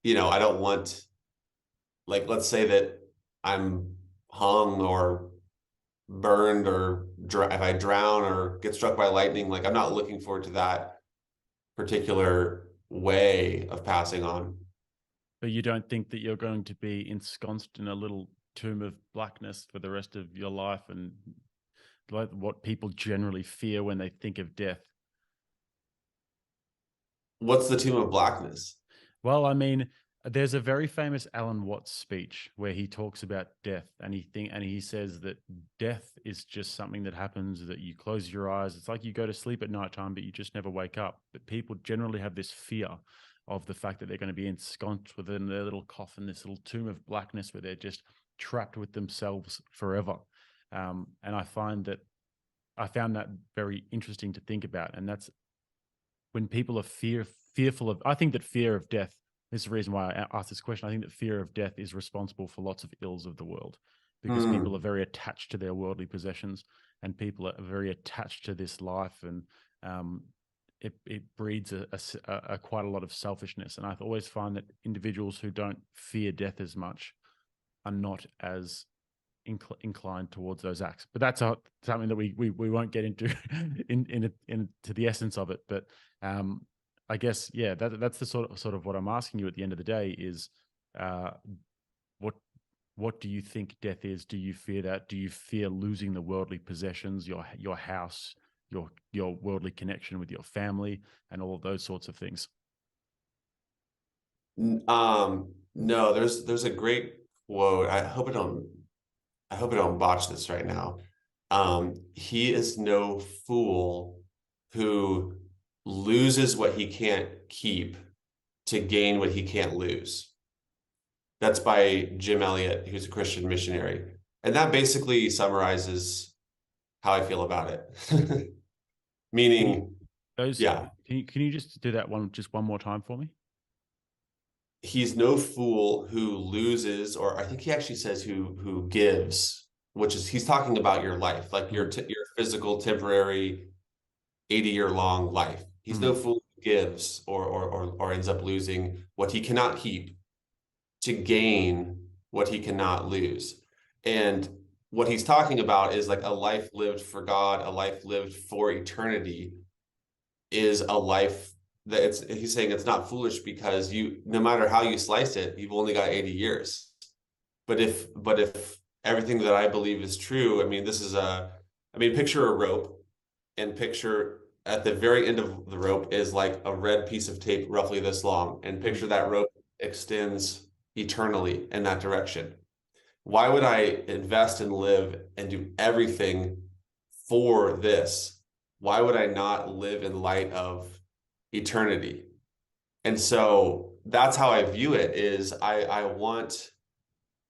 I don't want, like, let's say that I'm hung or burned or if I drown or get struck by lightning, like, I'm not looking forward to that particular way of passing on. But you don't think that you're going to be ensconced in a little tomb of blackness for the rest of your life, and like what people generally fear when they think of death? What's the tomb of blackness? Well, I mean, there's a very famous Alan Watts speech where he talks about death, and he says that death is just something that happens, that you close your eyes. It's like you go to sleep at nighttime, but you just never wake up. But people generally have this fear of the fact that they're going to be ensconced within their little coffin, this little tomb of blackness where they're just trapped with themselves forever. And I found that very interesting to think about. And that's when people are fearful of, I think that fear of death, this is the reason why I asked this question. I think that fear of death is responsible for lots of ills of the world because people are Hmm. very attached to their worldly possessions, and people are very attached to this life, and it breeds a quite a lot of selfishness. And I always find that individuals who don't fear death as much are not as inclined towards those acts. But that's something that we won't get into into the essence of it. But I guess that's the sort of what I'm asking you at the end of the day is uh, what what do you think death is? Do you fear that? Do you fear losing the worldly possessions, your house, your worldly connection with your family, and all of those sorts of things? No, there's a great quote. I hope I don't botch this right now. He is no fool who loses what he can't keep to gain what he can't lose. That's by Jim Elliot, who's a Christian missionary. And that basically summarizes how I feel about it. Can you Meaning, those yeah, can you just do that one more time for me? he's no fool who loses, or I think he actually says who gives, which is he's talking about your life, like Mm, your physical, temporary, 80-year long life. He's mm. no fool who gives or ends up losing what he cannot keep to gain what he cannot lose. And what he's talking about is like a life lived for God, a life lived for eternity is a life that he's saying it's not foolish because no matter how you slice it, you've only got 80 years. But if everything that I believe is true, I mean, picture a rope and picture at the very end of the rope is like a red piece of tape roughly this long, and picture that rope extends eternally in that direction. Why would I invest and live and do everything for this? Why would I not live in light of eternity? And so that's how I view it is I want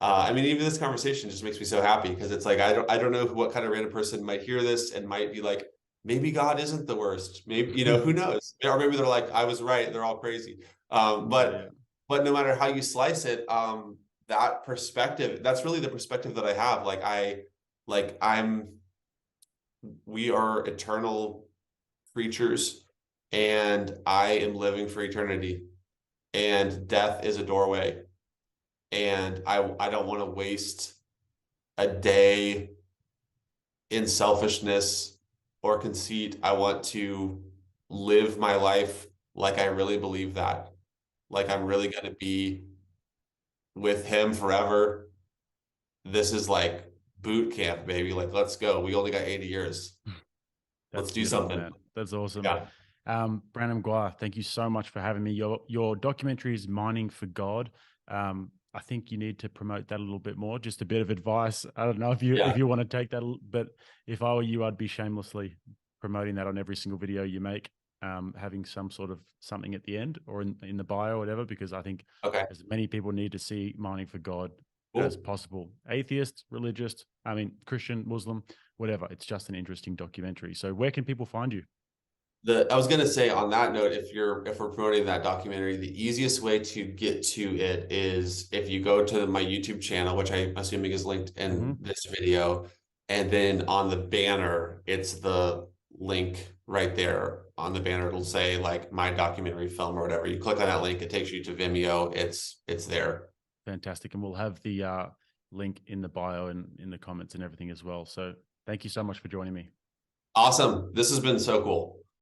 even this conversation just makes me so happy because it's like I don't know what kind of random person might hear this and might be like, maybe God isn't the worst. Maybe, who knows? Or maybe they're like, I was right, they're all crazy. But no matter how you slice it, that perspective, that's really the perspective that I have. We are eternal creatures and I am living for eternity, and death is a doorway. And I don't want to waste a day in selfishness or conceit. I want to live my life like I really believe that. Like I'm really going to be with him forever. This is like boot camp, baby. Like, let's go. We only got 80 years. Let's do something. Man. That's awesome. Yeah. Brandon McGuire, thank you so much for having me. Your documentary is Mining for God. I think you need to promote that a little bit more. Just a bit of advice. I don't know if you want to take that, but if I were you, I'd be shamelessly promoting that on every single video you make, having some sort of something at the end or in the bio or whatever, because I think as many people need to see Mining for God as possible. Atheist, religious, Christian, Muslim, whatever. It's just an interesting documentary. So where can people find you? I was going to say on that note, if we're promoting that documentary, the easiest way to get to it is if you go to my YouTube channel, which I'm assuming is linked in this video, and then on the banner, it's the link right there on the banner. It'll say like my documentary film or whatever. You click on that link, it takes you to Vimeo. It's there. Fantastic. And we'll have the link in the bio and in the comments and everything as well. So thank you so much for joining me. Awesome. This has been so cool.